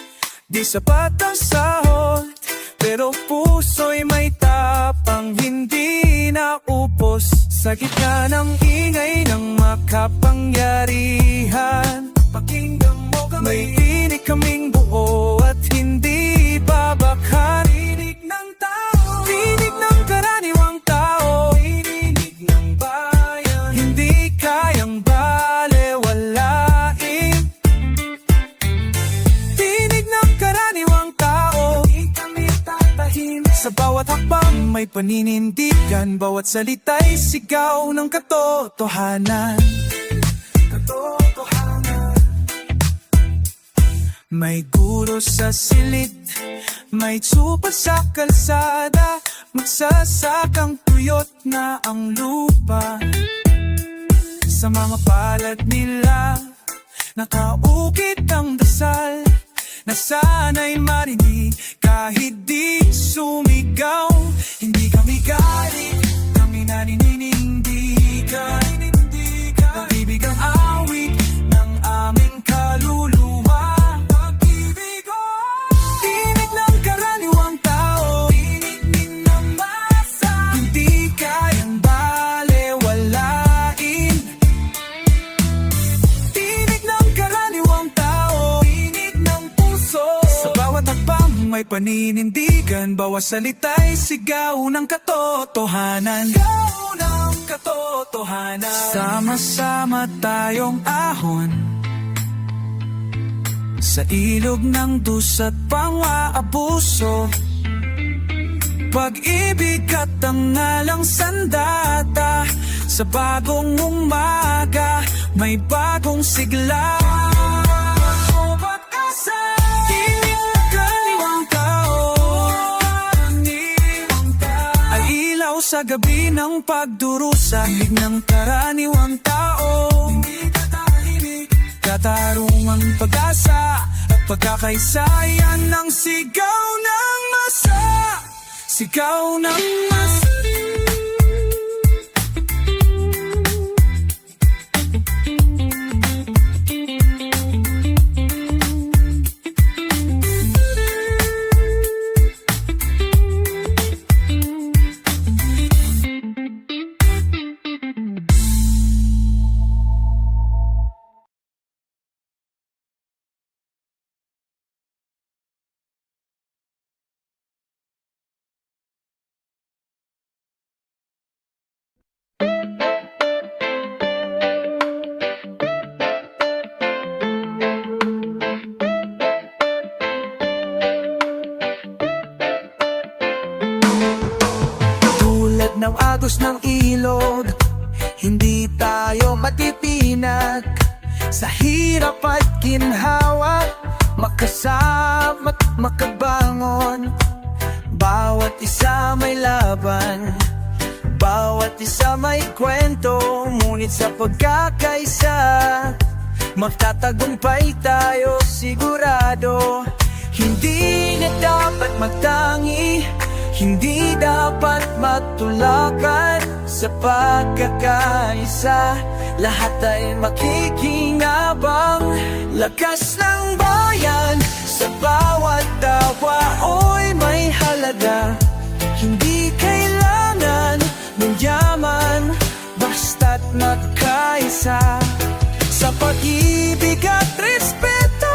di sapat ang sahod. Pero puso'y may tapang, hindi naupos. Sa gitna ng ingay ng makapangyarihan, pakinggan mo kami, may tinig kaming buo at hindi babakhan. Tinig ng tao, tinig ng karaniwang tao, tinig ng bayan, hindi kayang balewalain. Tinig ng karaniwang tao, hindi kami tatahimik. Sa bawat hakbang may paninindigan, bawat salita'y sigaw ng katotohanan. May guro sa silid, may tsupa sa kalsada, magsasakang tuyot na ang lupa. Sa mga palad nila, nakaukit ang dasal, na sana'y marinig kahit di sumigaw. Hindi kami galit, kami naninindigan. Pag-ibig ang awit ng aming kaluluwa. Pag-ibig ko, tinig ng karaniwang tao, tinig din ng masa, hindi kayang balewalain. Tinig ng karaniwang tao, tinig ng puso. Sa bawat hakbang may paninindigan, bawat salita'y sigaw ng katotohanan. Sigaw ng katotohanan. Sama-sama tayong ahon sa ilog ng dusa't pang-aabuso. Pag-ibig at ang ngalang sandata, sa bagong umaga may bagong sigla. Pag-asa, tinig ng karaniwang tao, ay ilaw sa gabi ng pagdurusa. Tinig ng karaniwang tao, hindi tatahimik katarungang pag-asa at pagkakaisa, yan ang sigaw ng masa. Sigaw ng masa. Tulad ng agos ng ilog, hindi tayo matipinag. Sa hirap at ginhawa, makasama't makabangon. Bawat isa may laban, bawat isa may kwento. Ngunit sa pagkakaisa, magtatagumpay tayo sigurado. Hindi na dapat magtangi, hindi dapat matulakan. Sa pagkakaisa, lahat ay makikinabang. Lakas ng bayan, sa bawat dawa, oy may halaga. Hindi kailangan ng yaman, basta't magkaisa. Sa pag-ibig at respeto,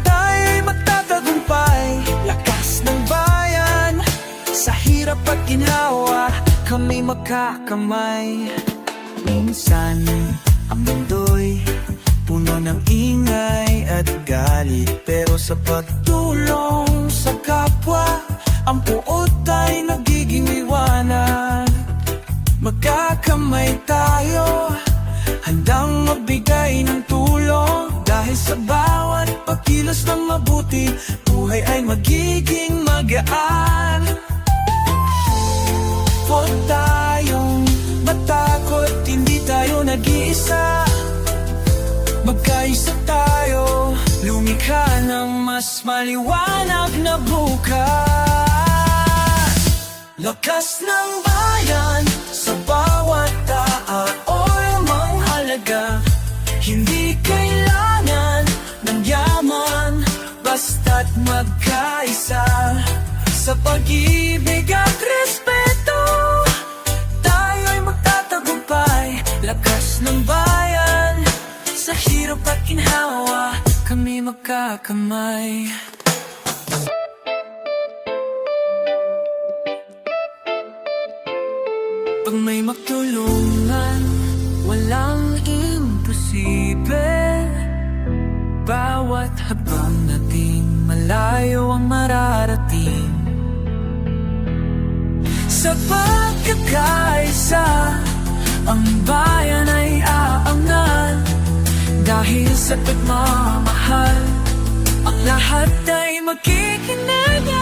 tayo'y magtatagumpay. Lakas ng bayan, sa hirap at ginhawa, kami magkakamay. Minsan, ang mundo'y puno ng ingay at galit, pero sa pagtulong sa kapwa, ang puot ay nagiging liwanag. Magkakamay tayo, handang magbigay ng tulong. Dahil sa bawat pagkilos ng mabuti, buhay ay magiging magaan. Huwag tayong matakot, hindi tayo nag-iisa. Magkaisa tayo, lumikha ng mas maliwanag na bukas. Lakas ng bayan, sa bawat tao,'y manghalaga. Hindi kailangan ng yaman, basta't magkaisa. Sa pag-ibig at respeto, tayo'y magtatagumpay. Lakas ng bayan, sa hirap at ginhawa, kami magkakamay. Pag may magtulungan, walang imposible. Bawat habang nating malayo ang mararating. Sa pagkakaisa, ang bayan ay aangan. Dahil sa pagmamahal, ang lahat ay magkikinayan.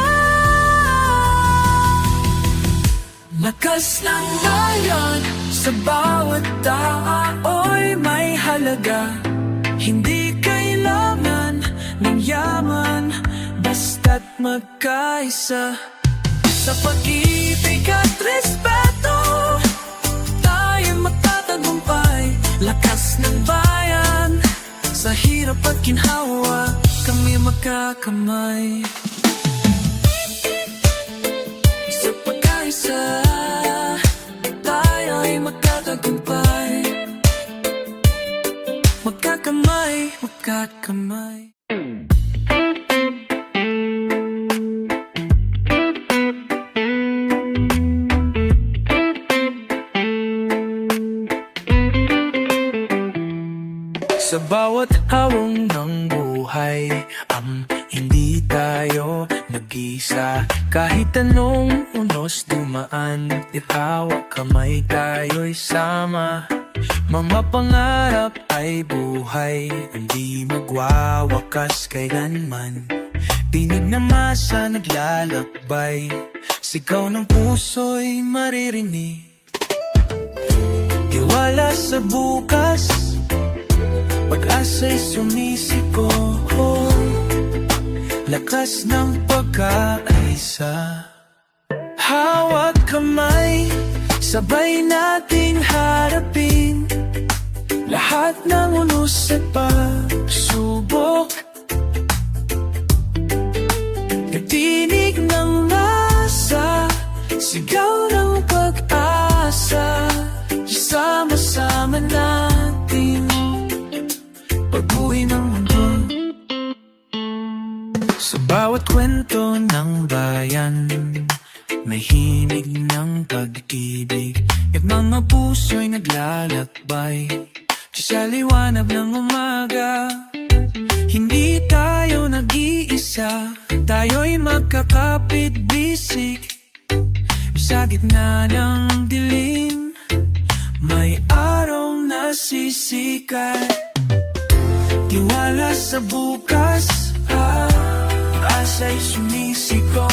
Lakas ng bayan, sa bawat tao'y may halaga. Hindi kailangan ng yaman, basta't magkaisa. Sa pag-ibig at respeto, tayo magtatagumpay. Lakas ng bayan, sa hirap at ginhawa, kami magkakamay. Sa pagkaisa, tayo'y magtatagumpay. Magkakamay, magkakamay. Sa bawat hawang ng buhay, hindi tayo nag-isa. Kahit anong unos dumaan, itawa kamay tayo'y sama. Mga pangarap ay buhay, hindi magwawakas kailanman. Tinig na masa naglalakbay, sigaw ng puso'y maririnig. Tiwala sa bukas, pag-asa'y sumisiko, lakas ng pagkakaisa. Hawak kamay, sabay nating harapin lahat ng unos at pagsubok. Nagtinig ng masa, sigaw ng pag-asa, sama-sama natin pag-uwi ng mundo. Sa bawat kwento ng bayan, may hinig ng pag-ibig at mga puso'y naglalakbay sa liwanag ng umaga. Hindi tayo nag-iisa, tayo'y magkakapit-bisig. Sa gitna ng dilim, may araw na sisikat. Tiwala sa bukas, asa'y sumisiko,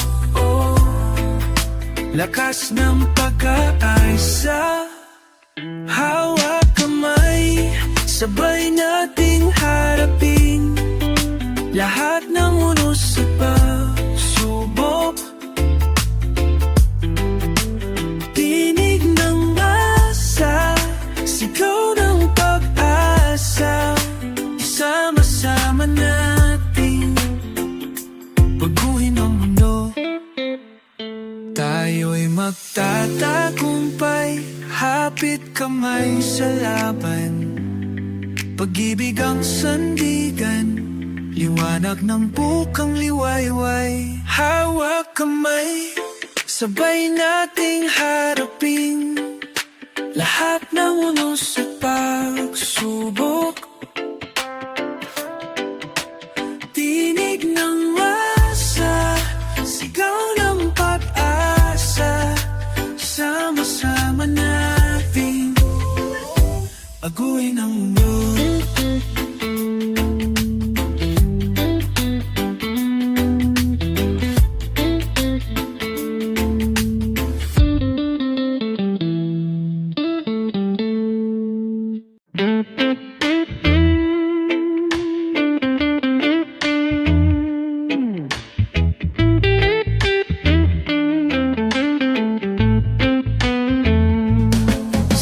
lakas ng pagkakaisa. Hawak kamay, sabay nating harapin lahat ng unos at pagsubok. Tinig ng masa, sigaw ng pag-asa, sama-sama natin pag-uwi ng mundo. Tayo'y magtatagumpay, hapit kamay sa laban. Pag-ibig ang sandigan, liwanag ng bukang liwayway. Hawak kamay, sabay nating harapin lahat ng unos at pagsubok. Tinig ng masa, sigaw ng pag-asa, sama-sama natin pag-uwi ng mundo.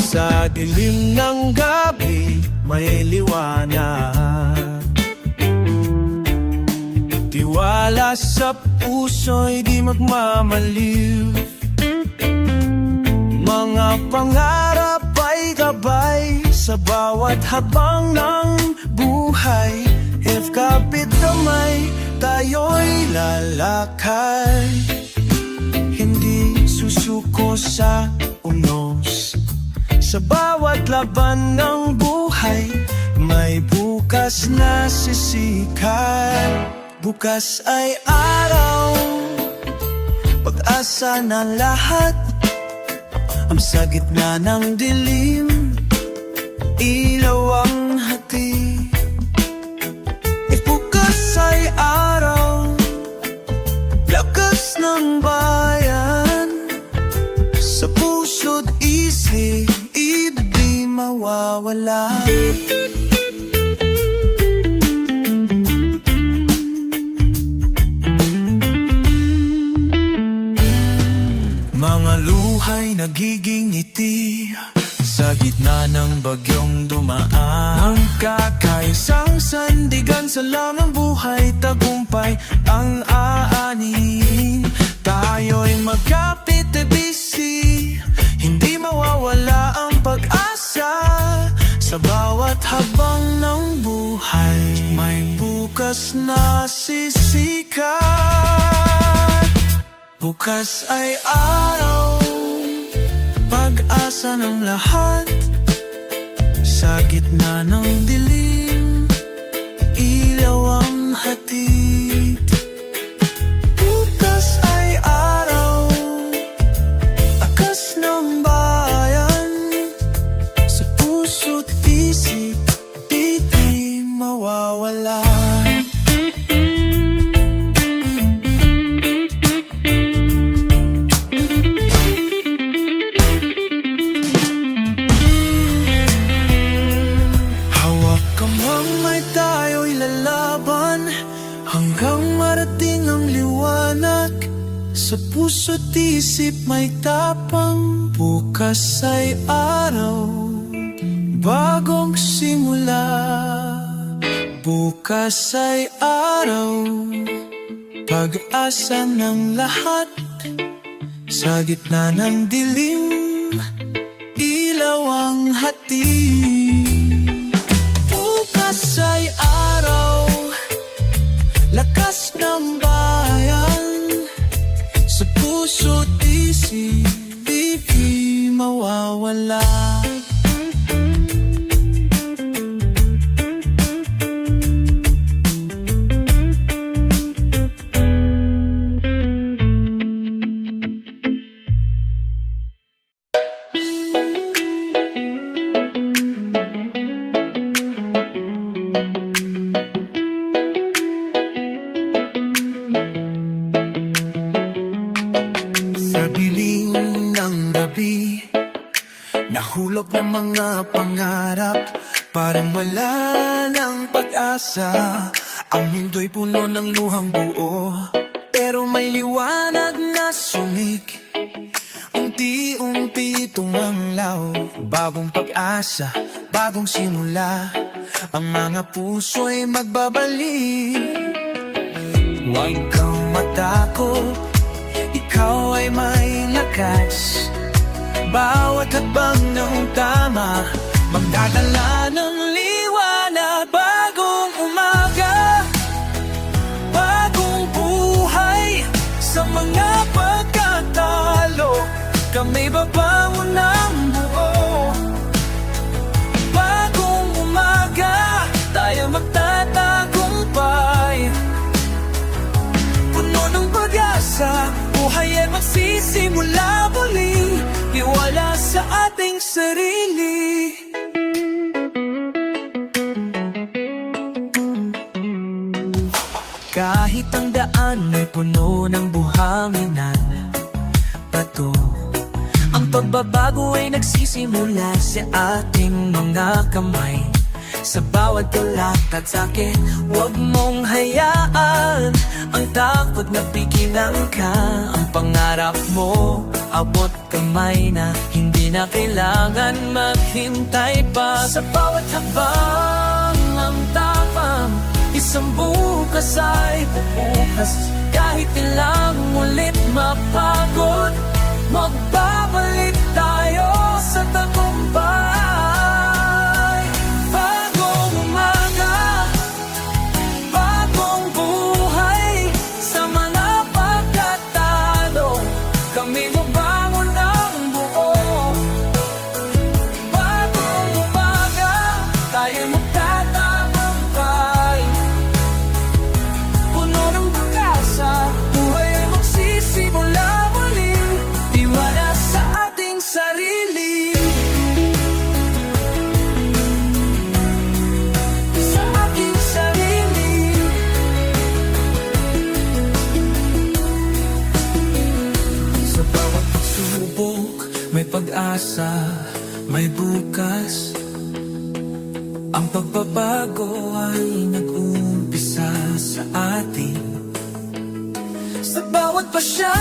Sa dilim ng gabi, may liwanag. Tiwala sa puso'y di magmamaliw. Mga pangarap ay gabay sa bawat habang ng buhay. If kapit kamay, tayo'y lalakad. Hindi susuko sa unos. Sa bawat laban ng buhay, may bukas na sisikat. Bukas ay araw, pag-asa na lahat. Ang sa gitna ng dilim, ilaw ang hatid. If bukas ay araw, lakas ng bayan. Sa puso't isip, di mawawala. Mga luhay nagiging ngiti sa gitna ng bagyong dumaan. Ang kakaisang sandigan sa lamang buhay, tagumpay ang aanin. Tayo'y magkapit-bisi, hindi mawawala ang pag-asa. Sa bawat habang ng buhay, may bukas na sisikat. Bukas ay araw, pag-asa ng lahat. Sa gitna ng dilim, ilaw ang hatid. Bukas ay araw, akas ng bayan. Sa puso't isip, di mawawala. Hawak kamay, ng liwanag, sa puso't isip may tapang. Bukas ay araw, bagong simula. Bukas ay araw, pag-asa ng lahat. Sa gitna ng dilim, ilaw ang hatid. Bukas ay araw, lakas ng bayan. Sa puso't isip, di mawawala. Sa dilim ng gabi, nahulog ng mga pangarap. Parang wala ng pag-asa, ang mundo'y puno ng luhang buo. Pero may liwanag na sumik, unti-unti tumanglaw. Bagong pag-asa, bagong simula, ang mga puso'y magbabalik. Huwag kang matakot, ikaw ay may lakas. Bawat hakbang ng tama, magdadala ng liwanag. Bagong umaga, bagong buhay. Sa mga pagkatalo, kami babangon ng buo. Bagong umaga, tayo magtatagumpay. Puno ng pag-asa, buhay ay magsisimula muli. Iwala sa ating sarili. Kahit ang daan ay puno ng buhanginan, bato, ang pagbabago ay nagsisimula sa ating mga kamay. Sa bawat tulak at sakit, huwag mong hayaan ang takot na pigilan ka. Ang pangarap mo, abot kamay na, hindi na kailangan maghintay pa. Sa bawat habang ang tapang, isang bukas ay bukas. Kahit ilang ulit mapagod, magbabalik tayo sa tagumpay. Bagong umaga, bagong buhay. Sa mga pagkatalo, kami babangon ng buo. Bagong umaga, tayo magtatagumpay. Puno ng pag-asa, buhay ay magsisimula muli. Tiwala sa ating sarili. Sa ating sarili. Sa bawat pagsubok, may pag-asa, may bukas. Ang pagbabago ay nag-umpisa sa atin. Sa bawat pasya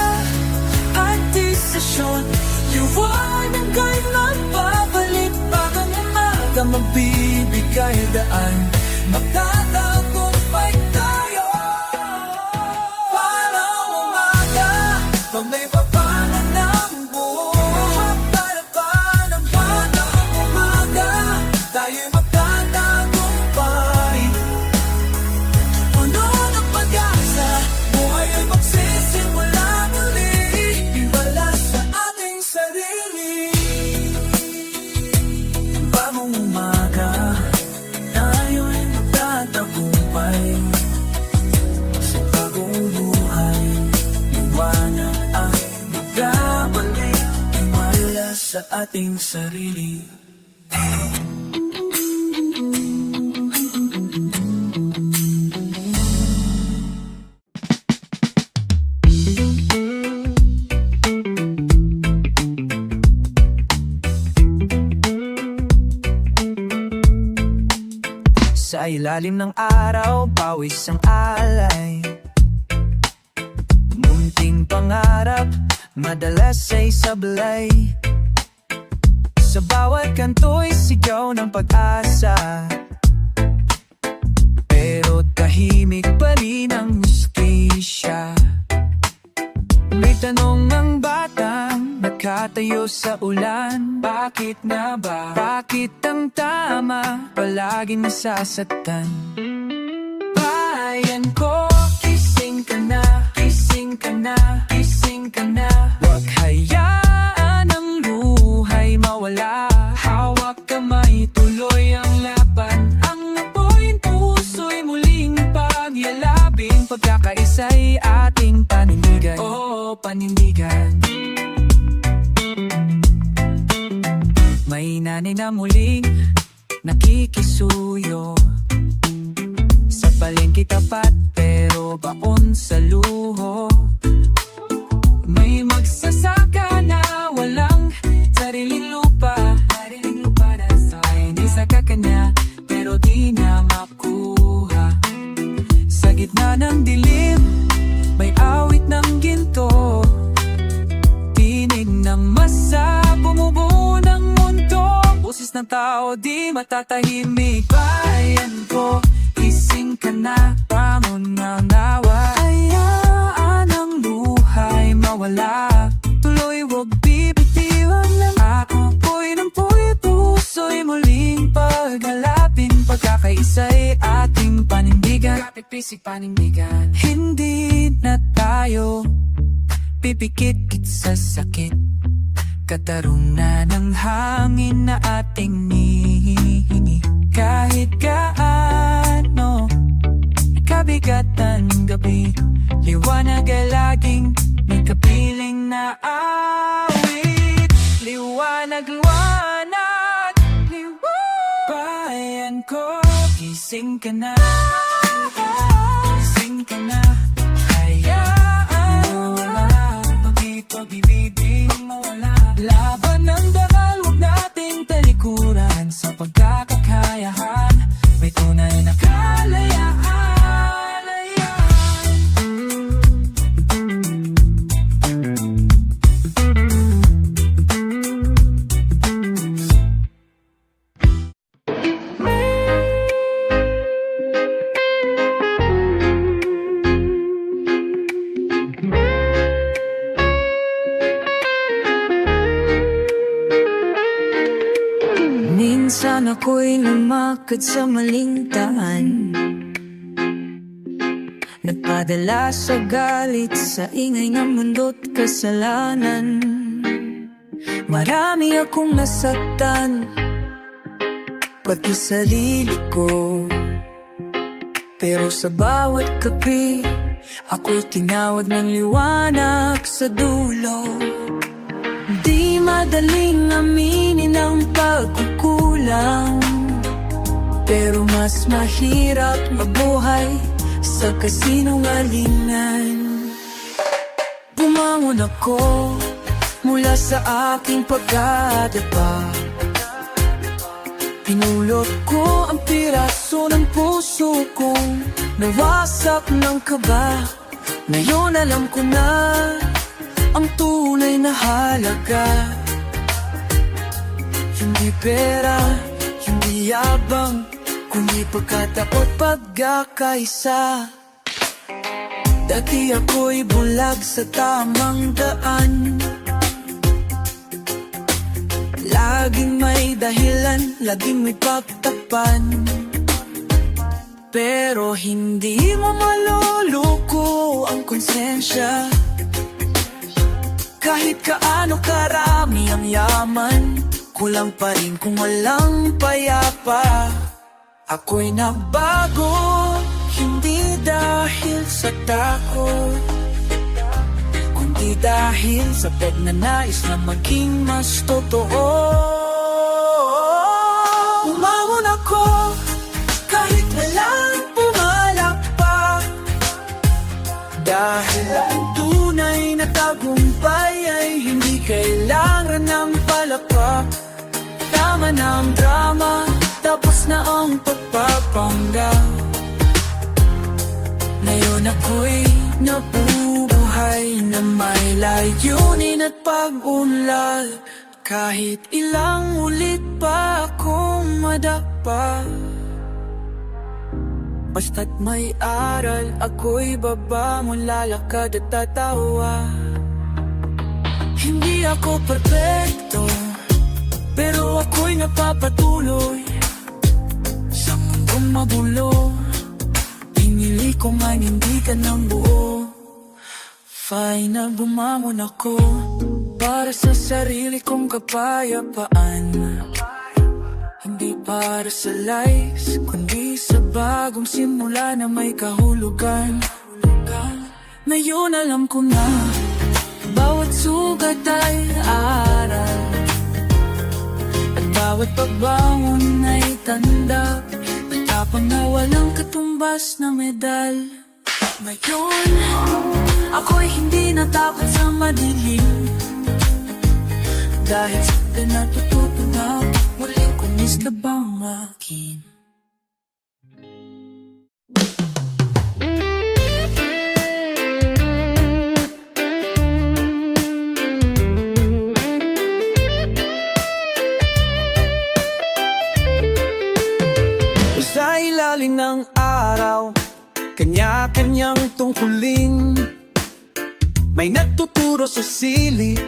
at desisyon, liwanag ay nagbabalik. Bagong umaga, magbibigay daan, magtatagumpay tayo. Parang umaga, pag may papanan ng buo. Para ng parang umaga, tayo'y magtatagumpay. Puno ng pag-asa, buhay ay magsisimula muli. Iwala sa ating sarili. Bagong umaga, tayo'y magtatagumpay. Sa bagong buhay, liwanag ay magbabalik. Iwala sa ating sarili. Sa ilalim ng araw, pawis ang alay. ating pangarap, madalas ay sablay. Sa bawat kanto'y sigaw ng pag-asa, pero tahimik pa rin ang hustisya. May tanong ang batang nakatayo sa ulan, bakit nga ba? Bakit ang tama palaging nasasaktan? Bayan ko, gising ka na, gising ka na, gising ka na. Huwag hayaan ang buhay mawala, hawak kamay, tuloy ang laban. Ang apoy, puso'y muling pagyalabing, pagkakaisa'y ating panindigan. Oo, panindigan. May nanay na muling nakikisuyo sa palengke tapat, pero baon sa luho. May magsasaka na walang sariling lupa na sa hindi sa kakanya, pero di na makuha. Sa gitna ng dilim, may awit ng ginto, tinig ng masa, bumubuo ng mundo. Boses ng tao di matatahimik. Bayan ko, gising ka na, pamon na nawa. Hayaan ang buhay mawala, tuloy wag bibitiwan ng apoy ng puso'y muling paghalapin, pagkakaisa'y ating panindigan. Kapit-pisik panindigan. Hindi na tayo pipikit sa sakit, kataruna ng hangin na ating nihingi. Kahit gaano kabigat ang gabi, liwanag ay laging may kapiling na awit. Liwanag, liwanag, liwanag. Bayan ko, gising ka na, gising ka na. Hayaan mawala, pag-ibig mawala. Laban ng daral, huwag nating talikuran. Sa pagkakakayahan, may tunay na kalayaan. Minsan ako'y lumakad sa maling daan, nagpadala sa galit, sa ingay ng mundo't kasalanan. Marami akong nasaktan, pati sarili ko, pero sa bawat kape, ako'y tinawag ng liwanag sa dulo. Di madaling aminin ang pagkukulang, pero mas mahirap mabuhay sa kasinungalingan. Bumangon ako mula sa aking pagkadapa, pinulot ko ang piraso ng puso kong nawasak ng kaba. Ngayon alam ko na ang tunay na halaga, hindi pera, hindi yabang, kundi pagkatapat, pagkakaisa. Dati ako'y bulag sa tamang daan, laging may dahilan, laging may pagtakpan. Pero hindi mo maluluko ang konsensya, kahit kaano karami ang yaman, kulang pa rin kung walang payapa. Ako'y nagbago, hindi dahil sa takot, kundi dahil sa pagnanais na maging mas totoo. Umawon ako, kahit walang pumalakpak, dahil ang tunay na tagumpay ay hindi kailangan ng palapak. Tama na ang drama, tapos na ang pagpapanggap. Ngayon ako'y nabubuhay buhay na may layunin at pag-unlad. Kahit ilang ulit pa akong madapa, basta't may aral, ako'y babangon, lalakad at tatawa. Hindi ako perfecto, pero ako'y napapatuloy sa mundong magulo. Pinili ko man hindi ka ng buo. Fine na bumangon ako para sa sarili kong kapayapaan. Hindi para sa likes, kundi sa bagong simula na may kahulugan. Ngayon alam ko na, bawat sugat ay aral, at bawat pagbangon ay tanda. Matapang na walang katumbas na medal. Ngayon, ako'y hindi natakot sa madilim, dahil sa natututo na muling kumislabang akin. Sa ilalim ng araw, kanya-kanyang tungkulin. May nagtuturo sa silid,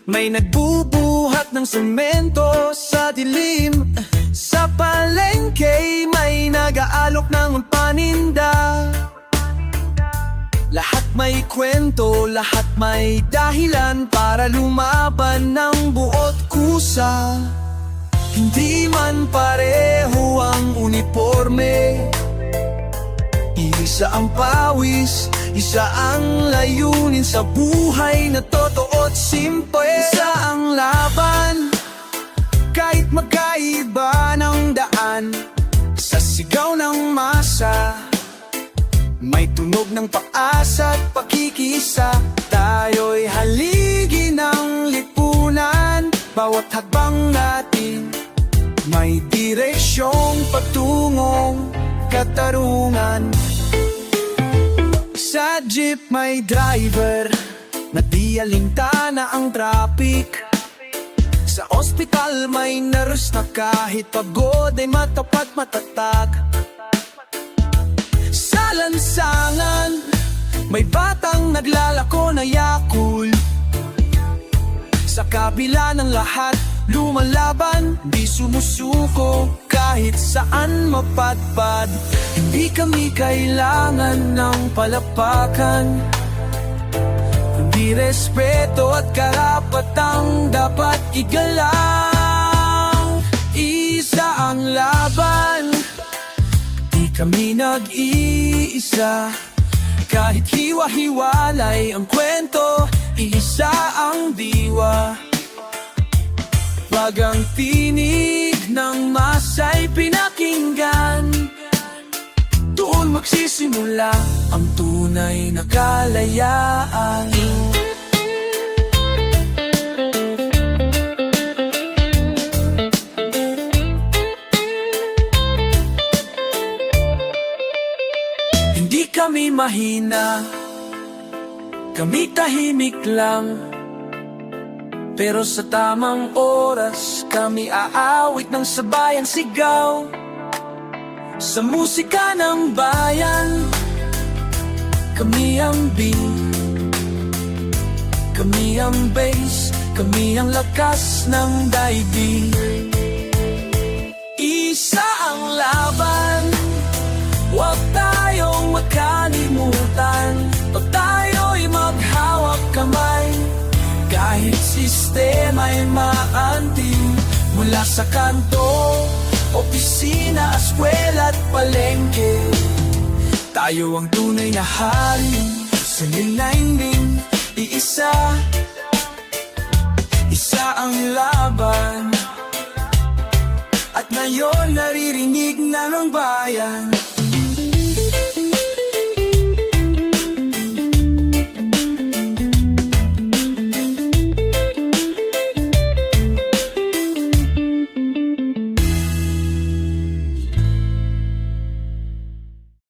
may nagbubuhat ng semento sa dilim. Sa palengke may nag-aalok ng paninda. Lahat may kwento, lahat may dahilan para lumaban ng buot kusa. Hindi man pareho ang uniforme, isa ang pawis, isa ang layunin sa buhay na totoo at simple. Isa ang laban, kahit magkaiba ng daan. Sa sigaw ng masa, may tunog ng pag-asa at pakikisa. Tayo'y haligi ng lipunan, bawat hakbang natin may direksyong patungong katarungan. Sa jeep may driver, na di alintana ang traffic. Sa ospital may nurse na kahit pagod ay matapat matatag. Sa lansangan may batang naglalako na yakul. Sa kabila ng lahat lumalaban, di sumusuko kahit saan mapadpad. Hindi kami kailangan ng palapakan, kundi respeto at karapatang dapat igalang. Isa ang laban, di kami nag-iisa. Kahit hiwa-hiwalay ang kwento, iisa ang diwa. Pag ang tinig ng masa'y pinakinggan, doon magsisimula ang tunay na kalayaan. Hindi kami mahina, kami tahimik lang. Pero sa tamang oras, kami aawit ng sabayang sigaw. Sa musika ng bayan, kami ang beat, kami ang bass, kami ang lakas ng daigdig. Isa ang laban, huwag tayong makalimutan. Pag tayo'y maghawak kamay, kahit sistema'y maanting. Mula sa kanto, opisina, eskwela at palengke, tayo ang tunay na hari sa nilainin. Iisa, isa ang laban, at ngayon naririnig na ng bayan.